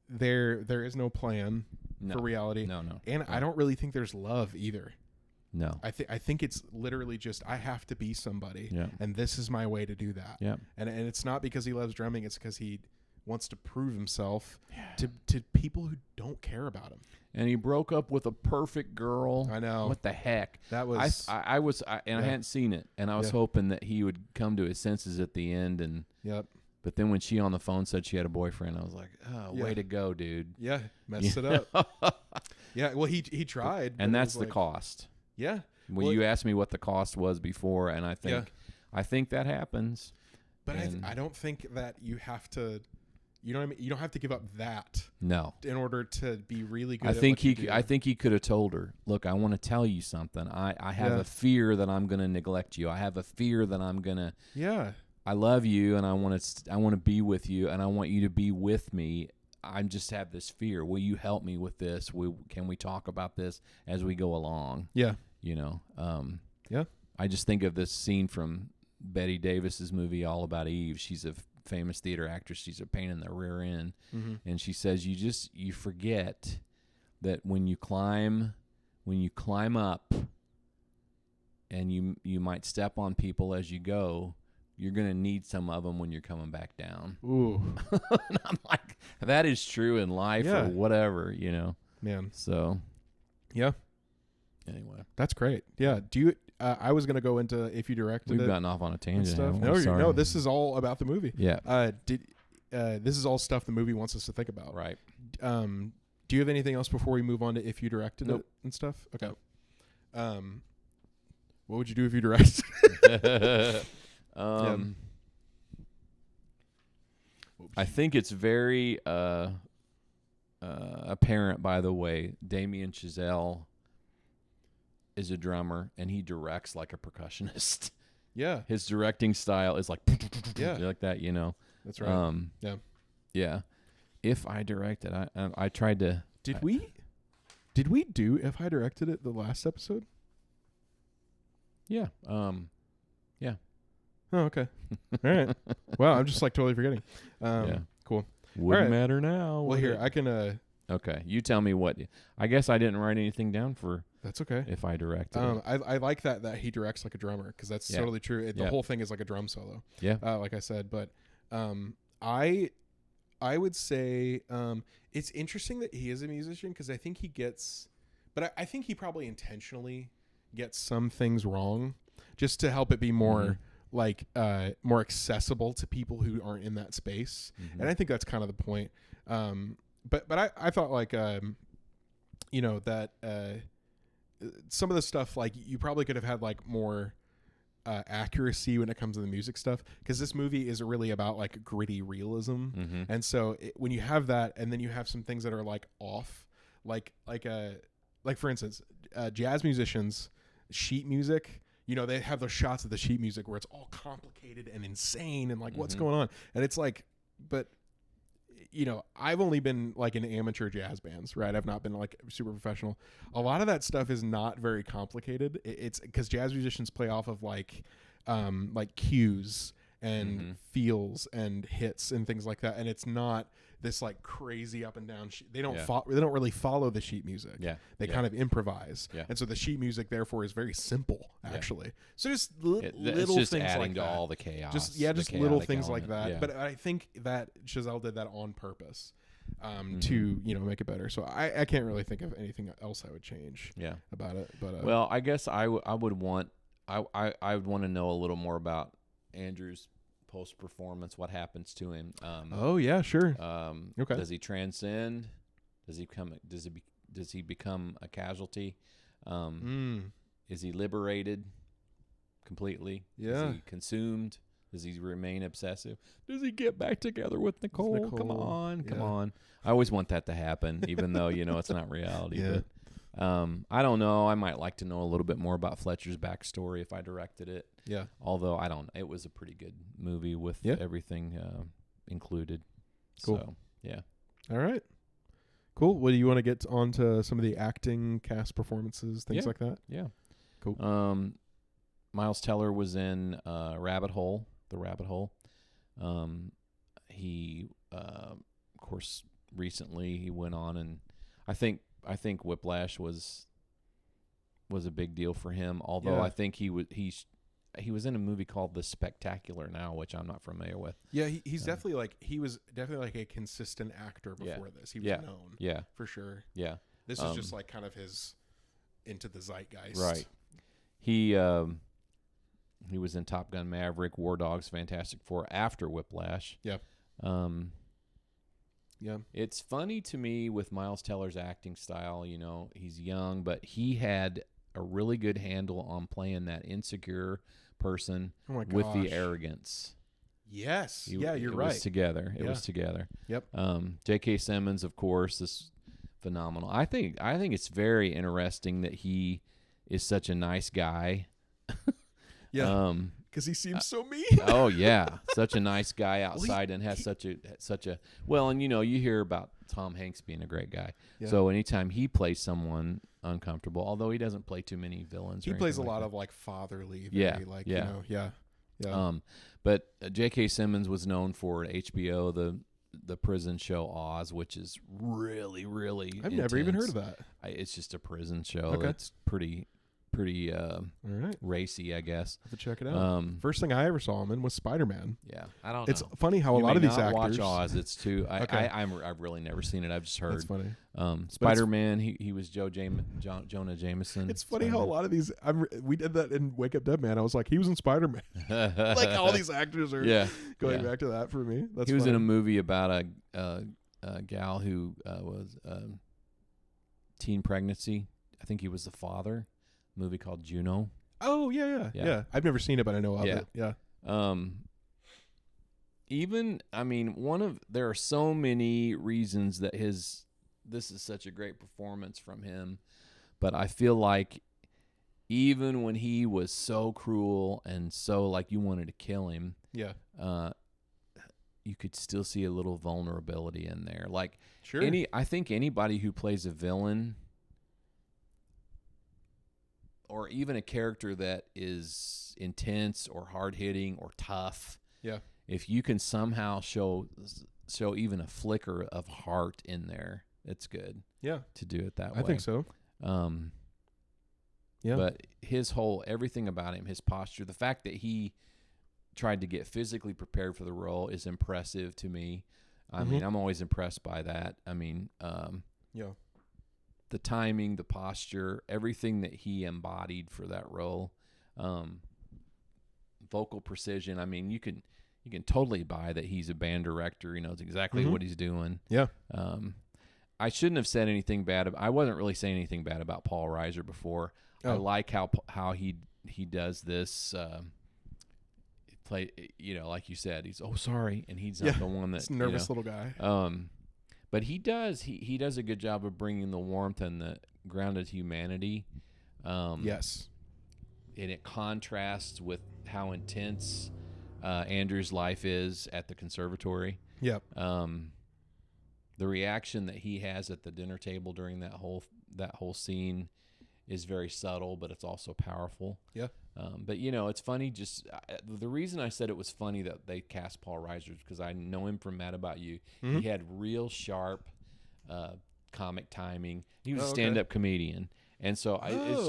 S2: there is no plan for reality.
S1: No.
S2: And I don't really think there's love either.
S1: No.
S2: I think it's literally just I have to be somebody, and this is my way to do that.
S1: Yeah.
S2: And it's not because he loves drumming; it's because he wants to prove himself to people who don't care about him.
S1: And he broke up with a perfect girl.
S2: I know.
S1: What the heck?
S2: That was
S1: I hadn't seen it, and I was hoping that he would come to his senses at the end. And but then when she on the phone said she had a boyfriend, I was like, oh, way to go, dude.
S2: Yeah, messed it up. Yeah, well, he tried,
S1: and that's the cost.
S2: Yeah.
S1: Well, you asked me what the cost was before, and I think that happens.
S2: But I don't think that you have to. You know what I mean? You don't have to give up that.
S1: No.
S2: In order to be really good.
S1: I think he could have told her, "Look, I want to tell you something. I have a fear that I'm going to neglect you. I have a fear that I'm going to.
S2: Yeah.
S1: I love you, and I want to be with you, and I want you to be with me. I just have this fear. Will you help me with this? Can we talk about this as we go along?
S2: Yeah.
S1: You know.
S2: Yeah.
S1: I just think of this scene from Betty Davis's movie All About Eve. She's a famous theater actress. She's a pain in the rear end, and she says you forget that when you climb up, and you might step on people as you go. You're going to need some of them when you're coming back down.
S2: Ooh.
S1: And I'm like, that is true in life or whatever, you know.
S2: Man.
S1: So.
S2: Yeah.
S1: Anyway.
S2: That's great. Yeah. Do you, I was going to go into if you directed
S1: We've
S2: it.
S1: We've gotten off on a tangent.
S2: Stuff. No, this is all about the movie.
S1: Yeah.
S2: This is all stuff the movie wants us to think about.
S1: Right.
S2: Do you have anything else before we move on to if you directed it and stuff? Okay.
S1: Nope.
S2: What would you do if you directed it?
S1: I think it's very apparent, by the way, Damien Chazelle is a drummer, and he directs like a percussionist.
S2: Yeah.
S1: His directing style is like, like that, you know.
S2: That's right.
S1: Yeah. If I directed, I tried to...
S2: Did Did we do If I Directed It the last episode?
S1: Yeah.
S2: Oh, okay. All right. Wow, I'm just like totally forgetting.
S1: Yeah.
S2: Cool.
S1: Wouldn't
S2: right.
S1: matter now.
S2: Well, here I can.
S1: Okay, you tell me what. I guess I didn't write anything down for.
S2: That's okay.
S1: If I directed it.
S2: I like that he directs like a drummer, because that's totally true. The whole thing is like a drum solo.
S1: Yeah.
S2: Like I said, but I would say it's interesting that he is a musician, because I think he gets, but I think he probably intentionally gets some things wrong just to help it be more like more accessible to people who aren't in that space. And I think that's kind of the point. But I thought like you know, that some of the stuff, like, you probably could have had like more accuracy when it comes to the music stuff, because this movie is really about like gritty realism. And so when you have that, and then you have some things that are like off, like for instance, jazz musicians, sheet music, you know, they have those shots of the sheet music where it's all complicated and insane and like what's going on, and it's like, but you know, I've only been like in amateur jazz bands, right? I've not been like super professional. A lot of that stuff is not very complicated. It's because jazz musicians play off of like cues and feels and hits and things like that, and it's not this like crazy up and down. They don't they don't really follow the sheet music. They kind of improvise, and so the sheet music therefore is very simple actually. So just little
S1: just
S2: things
S1: adding
S2: like
S1: to
S2: that.
S1: all the chaos.
S2: Just little things like that. But I think that Chazelle did that on purpose to, you know, make it better. So I can't really think of anything else I would change about it. But
S1: well, I guess I would want to know a little more about Andrew's post-performance, what happens to him.
S2: Oh yeah, sure. Okay.
S1: Does he transcend? Does he become a casualty? Is he liberated completely?
S2: Yeah.
S1: Is he consumed? Does he remain obsessive? Does he get back together with Nicole? Come on. I always want that to happen, even though, you know, it's not reality.
S2: Yeah.
S1: But I don't know. I might like to know a little bit more about Fletcher's backstory if I directed it.
S2: Yeah.
S1: Although I don't. It was a pretty good movie with everything included.
S2: Cool.
S1: So, yeah.
S2: All right. Cool. Well, do you want to get on to some of the acting, cast performances, things like that?
S1: Yeah.
S2: Cool.
S1: Miles Teller was in The Rabbit Hole. He, of course, recently he went on, and I think Whiplash was a big deal for him. Although I think he was in a movie called The Spectacular Now, which I'm not familiar with.
S2: Yeah, he was definitely like a consistent actor before this. He was known. Yeah, for sure.
S1: Yeah,
S2: this is just like kind of his into the zeitgeist.
S1: Right. He was in Top Gun Maverick, War Dogs, Fantastic Four after Whiplash.
S2: Yeah. Yeah.
S1: It's funny to me with Miles Teller's acting style, you know, he's young, but he had a really good handle on playing that insecure person with the arrogance.
S2: Yes. You're right.
S1: It was together. It was together.
S2: Yep.
S1: J.K. Simmons, of course, is phenomenal. I think it's very interesting that he is such a nice guy.
S2: Yeah. Because he seems so mean.
S1: Oh yeah, such a nice guy outside, and has such a well, and you know, you hear about Tom Hanks being a great guy. Yeah. So anytime he plays someone uncomfortable, although he doesn't play too many villains,
S2: he plays a lot of like fatherly, very, you know,
S1: But J.K. Simmons was known for HBO the prison show Oz, which is really
S2: I've never even heard of that.
S1: It's just a prison show that's pretty racy, I guess.
S2: Have to check it out. First thing I ever saw him in was Spider-Man.
S1: Yeah, I don't know.
S2: It's funny how a lot of these actors
S1: watch Oz. It's too. I've really never seen it. I've just heard.
S2: That's funny.
S1: Spider-Man. He was Jonah Jameson.
S2: It's funny how a lot of these. We did that in Wake Up Dead Man. I was like, he was in Spider-Man. Like all these actors are going back to that for me. He
S1: was in a movie about a gal who was teen pregnancy. I think he was the father. Movie called Juno.
S2: Oh yeah. I've never seen it, but I know of it. Yeah.
S1: There are so many reasons that this is such a great performance from him, but I feel like even when he was so cruel and so like you wanted to kill him, you could still see a little vulnerability in there. Like,
S2: sure.
S1: I think anybody who plays a villain or even a character that is intense or hard hitting or tough.
S2: Yeah.
S1: If you can somehow show even a flicker of heart in there, it's good.
S2: Yeah.
S1: To do it that way.
S2: I think so. Yeah.
S1: But everything about him, his posture, the fact that he tried to get physically prepared for the role is impressive to me. I mean, I'm always impressed by that. I mean,
S2: yeah.
S1: The timing, the posture, everything that he embodied for that role, vocal precision. I mean, you can totally buy that he's a band director. He knows exactly what he's doing.
S2: Yeah.
S1: I shouldn't have said anything bad. I wasn't really saying anything bad about Paul Reiser before. I like how he does this. Play, like you said, he's sorry, and he's not the one that's
S2: nervous little guy.
S1: But he does a good job of bringing the warmth and the grounded humanity.
S2: Yes,
S1: and it contrasts with how intense Andrew's life is at the conservatory.
S2: Yep.
S1: The reaction that he has at the dinner table during that whole scene is very subtle, but it's also powerful.
S2: Yeah.
S1: But it's funny. Just the reason I said it was funny that they cast Paul Reiser is because I know him from Mad About You. He had real sharp comic timing. He was a stand-up comedian, and so it's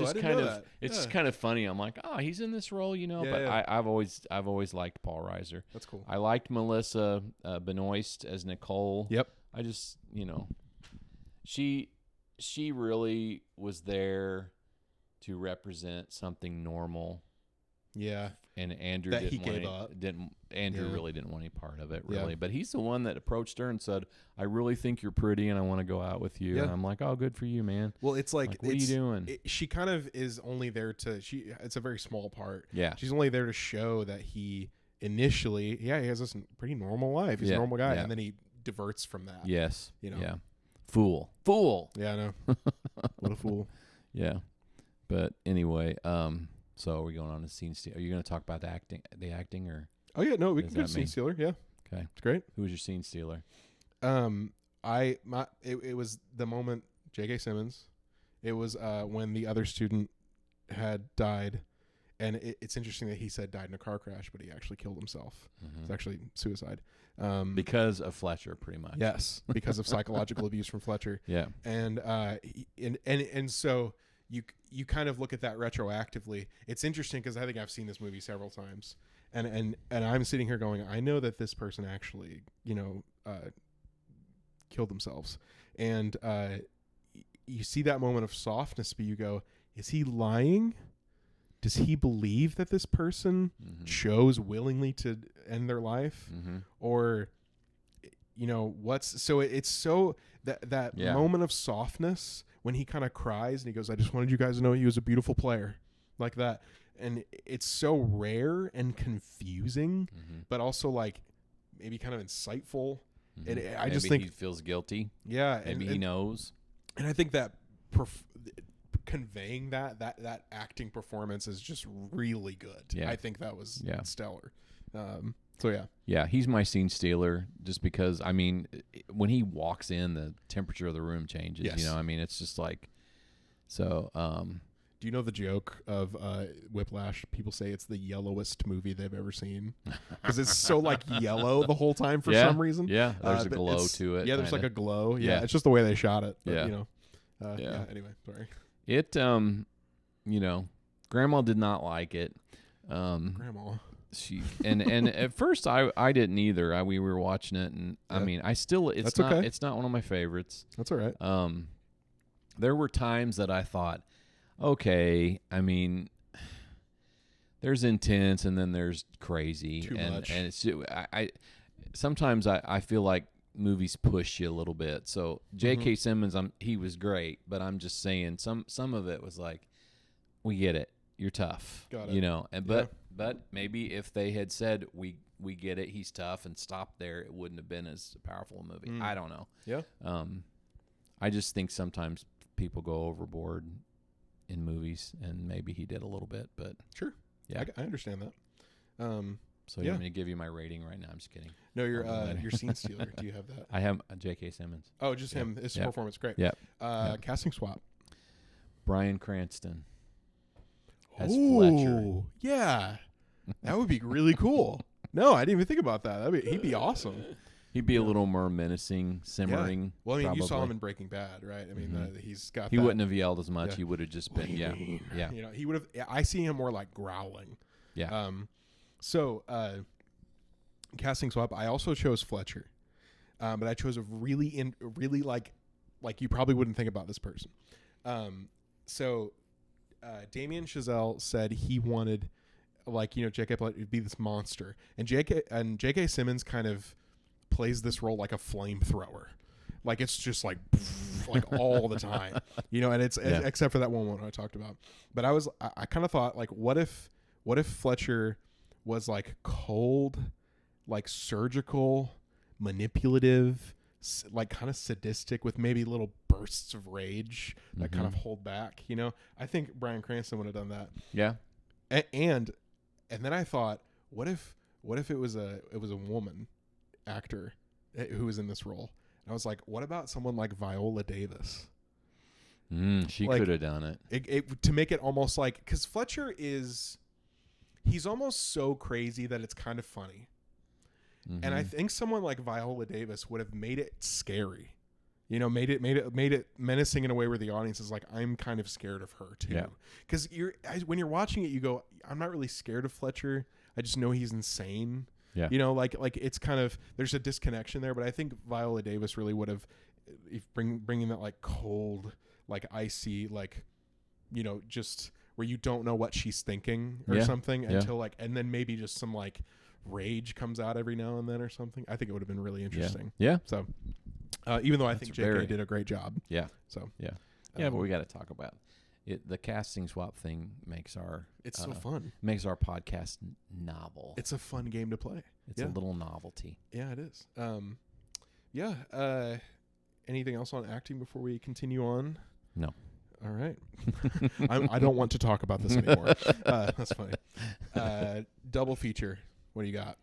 S1: just kind of funny. I'm like, he's in this role, But I've always liked Paul Reiser.
S2: That's cool.
S1: I liked Melissa Benoist as Nicole.
S2: Yep.
S1: I just she really was there to represent something normal.
S2: Yeah.
S1: And Andrew
S2: that
S1: didn't
S2: he
S1: want
S2: gave
S1: any,
S2: up.
S1: didn't Andrew really didn't want any part of it, really.
S2: Yeah.
S1: But he's the one that approached her and said, I really think you're pretty and I want to go out with you.
S2: Yeah.
S1: And I'm like, oh, good for you, man.
S2: Well, it's like
S1: what are you doing?
S2: She kind of is only there it's a very small part.
S1: Yeah.
S2: She's only there to show that he initially, he has this pretty normal life. He's a normal guy.
S1: Yeah.
S2: And then he diverts from that.
S1: Yes.
S2: Yeah.
S1: Fool.
S2: Yeah, I know. What a fool.
S1: Yeah. But anyway, so are we going on to scene stealer? Are you going to talk about the acting or?
S2: Oh yeah, no, we can do scene stealer. Yeah.
S1: Okay.
S2: It's great.
S1: Who was your scene stealer?
S2: It was the moment J.K. Simmons. It was when the other student had died, and it's interesting that he said died in a car crash, but he actually killed himself. It's actually suicide.
S1: Because of Fletcher, pretty much.
S2: Yes, because of psychological abuse from Fletcher.
S1: Yeah,
S2: and so you kind of look at that retroactively. It's interesting because I think I've seen this movie several times, and I'm sitting here going, I know that this person actually killed themselves, and you see that moment of softness, but you go, is he lying? Does he believe that this person chose willingly to end their life? Or, it's so that moment of softness when he kind of cries and he goes, I just wanted you guys to know he was a beautiful player, like that. And it's so rare and confusing, but also like maybe kind of insightful. And I just think
S1: he feels guilty.
S2: Yeah.
S1: Maybe he knows. And
S2: I think that conveying that acting performance is just really good.
S1: Yeah.
S2: I think that was stellar. So yeah.
S1: Yeah, he's my scene stealer just because, I mean, when he walks in, the temperature of the room changes.
S2: Yes.
S1: It's just like, so.
S2: Do you know the joke of Whiplash? People say it's the yellowest movie they've ever seen because it's so like yellow the whole time for some reason.
S1: Yeah, there's a glow to it.
S2: Yeah, there's like a glow.
S1: Yeah,
S2: it's just the way they shot it. But,
S1: yeah.
S2: Anyway, sorry.
S1: It, Grandma did not like it.
S2: Grandma.
S1: And at first I didn't either. We were watching it, and I mean, it's not one of my favorites.
S2: That's all right.
S1: There were times that I thought, okay, I mean, there's intense and then there's crazy.
S2: Too much.
S1: And it's sometimes I feel like movies push you a little bit. So J.K. Simmons, he was great, but I'm just saying some of it was like, we get it. You're tough.
S2: Got it.
S1: But maybe if they had said we get it, he's tough, and stopped there, it wouldn't have been as powerful a movie. I don't know.
S2: Yeah.
S1: I just think sometimes people go overboard in movies, and maybe he did a little bit, but
S2: sure. Yeah, I understand that.
S1: So you want me to give you my rating right now? I'm just kidding.
S2: No, your scene stealer. Do you have that?
S1: I have J.K. Simmons.
S2: Oh, just him. His performance, great.
S1: Yeah.
S2: Casting swap.
S1: Bryan Cranston. as Fletcher.
S2: Yeah, that would be really cool. No, I didn't even think about that. He'd be awesome.
S1: He'd be a little more menacing, simmering.
S2: Yeah. Well, I mean,
S1: probably.
S2: you saw him in Breaking Bad, right? I mean, he's got.
S1: He wouldn't have yelled as much. He would have just been, yeah.
S2: You know, he would have. I see him more like growling.
S1: Yeah.
S2: So, casting swap. I also chose Fletcher, but I chose a really like you probably wouldn't think about this person. So, Damien Chazelle said he wanted, like, you know, J.K. Fletcher to be this monster, and J.K. Simmons kind of plays this role like a flamethrower, like it's just like all the time, you know. And it's except for that one I talked about. But I kind of thought, like, what if Fletcher was like cold, like surgical, manipulative, like kind of sadistic, with maybe little bursts of rage that kind of hold back, you know. I think Bryan Cranston would have done that.
S1: Yeah.
S2: And then I thought, what if it was a woman actor who was in this role? And I was like, what about someone like Viola Davis?
S1: She
S2: like,
S1: could have done it.
S2: To make it almost like, because Fletcher he's almost so crazy that it's kind of funny. And I think someone like Viola Davis would have made it scary, you know, made it menacing in a way where the audience is like, I'm kind of scared of her too. Because when you're watching it, you go, I'm not really scared of Fletcher. I just know he's insane. Yeah. You know, like it's kind of, there's a disconnection there, but I think Viola Davis really would have, bringing that like cold, like icy, like, you know, just where you don't know what she's thinking or something until like, and then maybe just some like rage comes out every now and then or something. I think it would have been really interesting.
S1: Yeah.
S2: So, even though I think JK did a great job. Yeah. So,
S1: but we got to talk about it. The casting swap thing makes our
S2: so fun.
S1: Makes our podcast novel.
S2: It's a fun game to play.
S1: It's a little novelty.
S2: Yeah, it is. Anything else on acting before we continue on?
S1: No.
S2: All right. I don't want to talk about this anymore. That's funny. Double feature. What do you got?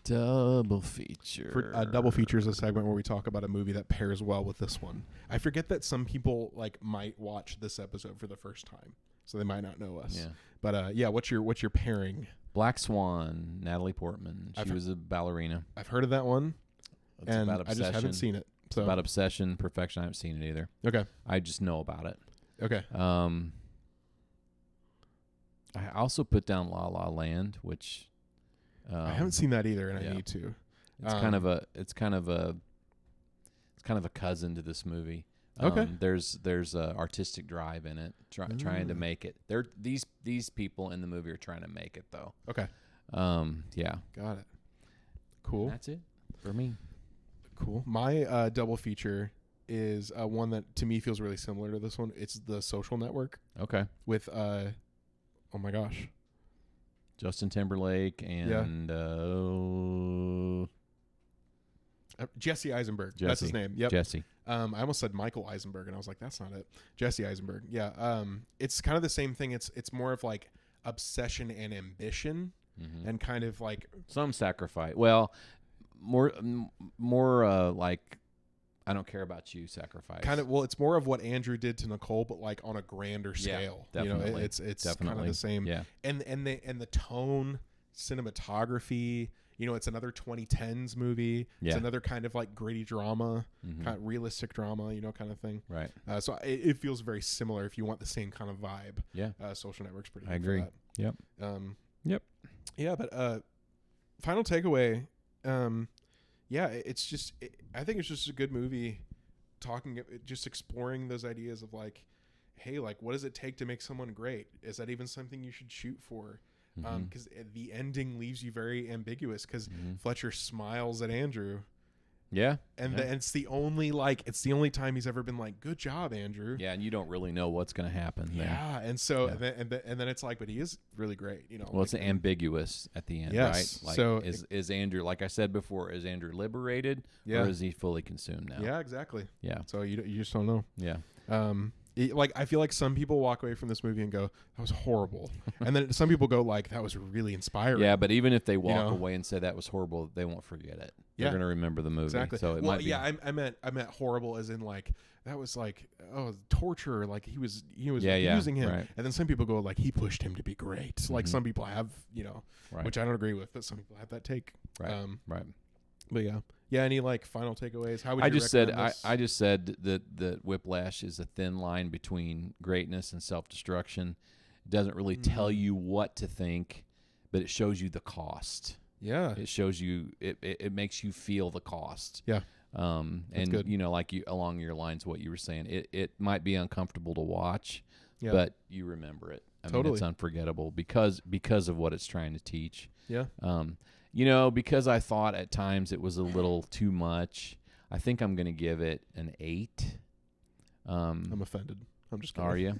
S1: Double feature.
S2: Double feature is a segment where we talk about a movie that pairs well with this one. I forget that some people like might watch this episode for the first time, so they might not know us. Yeah. But what's your pairing?
S1: Black Swan, Natalie Portman. She was a ballerina.
S2: I've heard of that one, and I just haven't seen it. So
S1: about obsession, perfection. I haven't seen it either.
S2: Okay.
S1: I just know about it.
S2: Okay.
S1: I also put down La La Land, which
S2: I haven't seen that either, and I need to.
S1: It's kind of a cousin to this movie.
S2: Okay.
S1: There's a artistic drive in it, trying to make it. These people in the movie are trying to make it though.
S2: Okay.
S1: Yeah.
S2: Got it. Cool.
S1: And that's it for me.
S2: Cool. My double feature is one that to me feels really similar to this one. It's The Social Network.
S1: Okay.
S2: With oh my gosh,
S1: Justin Timberlake and
S2: Jesse Eisenberg. That's his name. Yep.
S1: Jesse.
S2: I almost said Michael Eisenberg, and I was like, that's not it. Jesse Eisenberg. Yeah. It's kind of the same thing. It's more of like obsession and ambition, and kind of like
S1: some sacrifice. Well, more like I don't care about you sacrifice.
S2: Kind of. Well, it's more of what Andrew did to Nicole, but like on a grander scale.
S1: Definitely.
S2: You know, it's
S1: definitely
S2: kind of the same.
S1: Yeah.
S2: And the tone, cinematography. You know, it's another 2010s movie. Yeah. It's another kind of like gritty drama, kind of realistic drama, you know, kind of thing.
S1: Right.
S2: So it feels very similar if you want the same kind of vibe.
S1: Yeah.
S2: Social Network's pretty.
S1: I agree.
S2: For that.
S1: Yep. Yep.
S2: Yeah, but final takeaway. It's just. I think it's just a good movie. Just exploring those ideas of like, hey, like, what does it take to make someone great? Is that even something you should shoot for? Because the ending leaves you very ambiguous. Because Fletcher smiles at Andrew.
S1: Yeah,
S2: and it's the only time he's ever been like, "Good job, Andrew."
S1: Yeah, and you don't really know what's going to happen.
S2: Yeah, and so and then it's like, but he is really great, you know.
S1: Well, it's ambiguous at the end,
S2: yes.
S1: Right? Like,
S2: so
S1: is Andrew, like I said before, is Andrew liberated, or is he fully consumed now?
S2: Yeah, exactly.
S1: Yeah.
S2: So you just don't know.
S1: Yeah.
S2: I feel like some people walk away from this movie and go, that was horrible. And then some people go like, that was really inspiring.
S1: Yeah, but even if they walk away and say that was horrible, they won't forget it. they're going to remember the movie.
S2: Exactly.
S1: So it might be.
S2: I meant horrible as in like that was like torture. Like he was
S1: Yeah,
S2: using him,
S1: right.
S2: and then some people go like he pushed him to be great. Like some people have
S1: Right.
S2: which I don't agree with, but some people have that take.
S1: Right. Right.
S2: But yeah. Any like final takeaways? How would
S1: I
S2: you
S1: just said
S2: recommend this?
S1: I just said that Whiplash is a thin line between greatness and self-destruction. It doesn't really tell you what to think, but it shows you the cost.
S2: Yeah.
S1: It shows you it makes you feel the cost.
S2: Yeah.
S1: And
S2: good.
S1: like you along your lines what you were saying. It might be uncomfortable to watch,
S2: Yeah.
S1: but you remember it. I mean, it's unforgettable because of what it's trying to teach.
S2: Yeah.
S1: Because I thought at times it was a little too much. I think I'm going to give it an 8.
S2: I'm offended. I'm just kidding.
S1: Are you?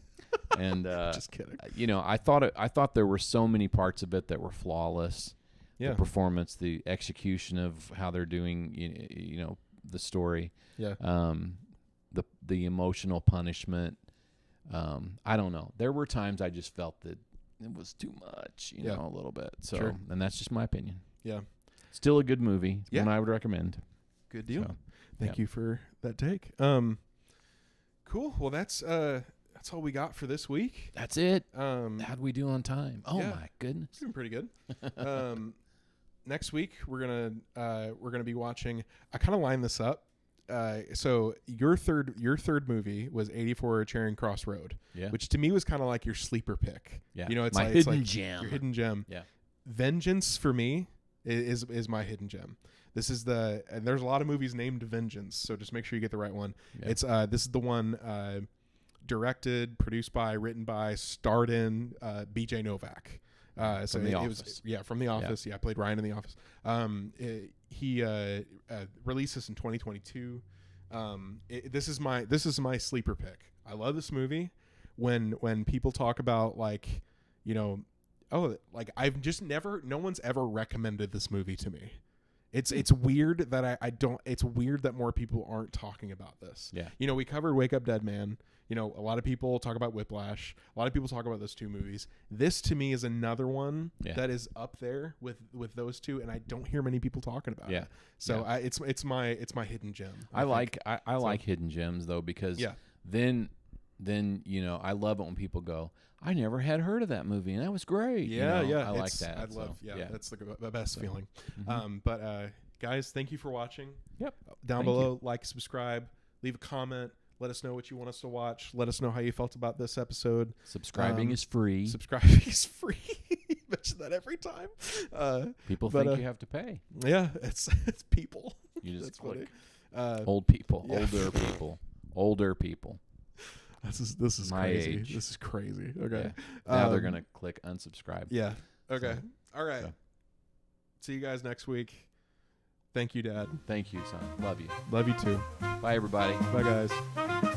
S1: And
S2: just kidding.
S1: I thought there were so many parts of it that were flawless.
S2: Yeah.
S1: The performance, the execution of how they're doing, the story.
S2: Yeah.
S1: The emotional punishment. I don't know. There were times I just felt that it was too much, a little bit. So,
S2: Sure.
S1: And that's just my opinion.
S2: Yeah.
S1: Still a good movie.
S2: Yeah.
S1: One I would recommend.
S2: Good deal.
S1: So,
S2: Thank you for that take. Cool. Well, that's all we got for this week.
S1: That's it.
S2: How'd
S1: How'd we do on time? Oh
S2: yeah.
S1: my goodness.
S2: Doing pretty good. Next week we're gonna be watching. I kind of lined this up. So your third movie was 84 Charing Cross Road, which to me was kind of like your sleeper pick.
S1: Yeah,
S2: it's
S1: my
S2: like,
S1: hidden gem.
S2: Your hidden gem.
S1: Yeah.
S2: Vengeance for me is my hidden gem. This is and there's a lot of movies named Vengeance, so just make sure you get the right one.
S1: Yeah.
S2: It's this is the one directed, produced by, written by, starred in B.J. Novak.
S1: From The Office.
S2: From The Office. Yeah, played Ryan in The Office. He released this in 2022. This is my sleeper pick. I love this movie. When people talk about like, I've just no one's ever recommended this movie to me. It's weird that I don't. It's weird that more people aren't talking about this.
S1: Yeah.
S2: We covered Wake Up Dead Man. A lot of people talk about Whiplash. A lot of people talk about those two movies. This to me is another one that is up there with those two, and I don't hear many people talking about it. So it's my hidden gem. I
S1: like hidden gems though, because then I love it when people go, I never had heard of that movie and that was great. I like that.
S2: I love that's the best feeling.
S1: Mm-hmm.
S2: But guys, thank you for watching.
S1: Yep.
S2: Down below, like, subscribe, leave a comment. Let us know what you want us to watch. Let us know how you felt about this episode.
S1: Subscribing is free.
S2: Subscribing is free. Mention that every time.
S1: People think you have to pay.
S2: Yeah, it's people.
S1: You just click.
S2: Old
S1: people,
S2: yeah.
S1: older people.
S2: This is
S1: my
S2: crazy.
S1: age.
S2: This is crazy. Okay.
S1: Yeah. Now they're gonna click unsubscribe.
S2: Yeah. Okay.
S1: So,
S2: all right. See you guys next week. Thank you, Dad.
S1: Thank you, son. Love you.
S2: Love you too.
S1: Bye, everybody.
S2: Bye, guys.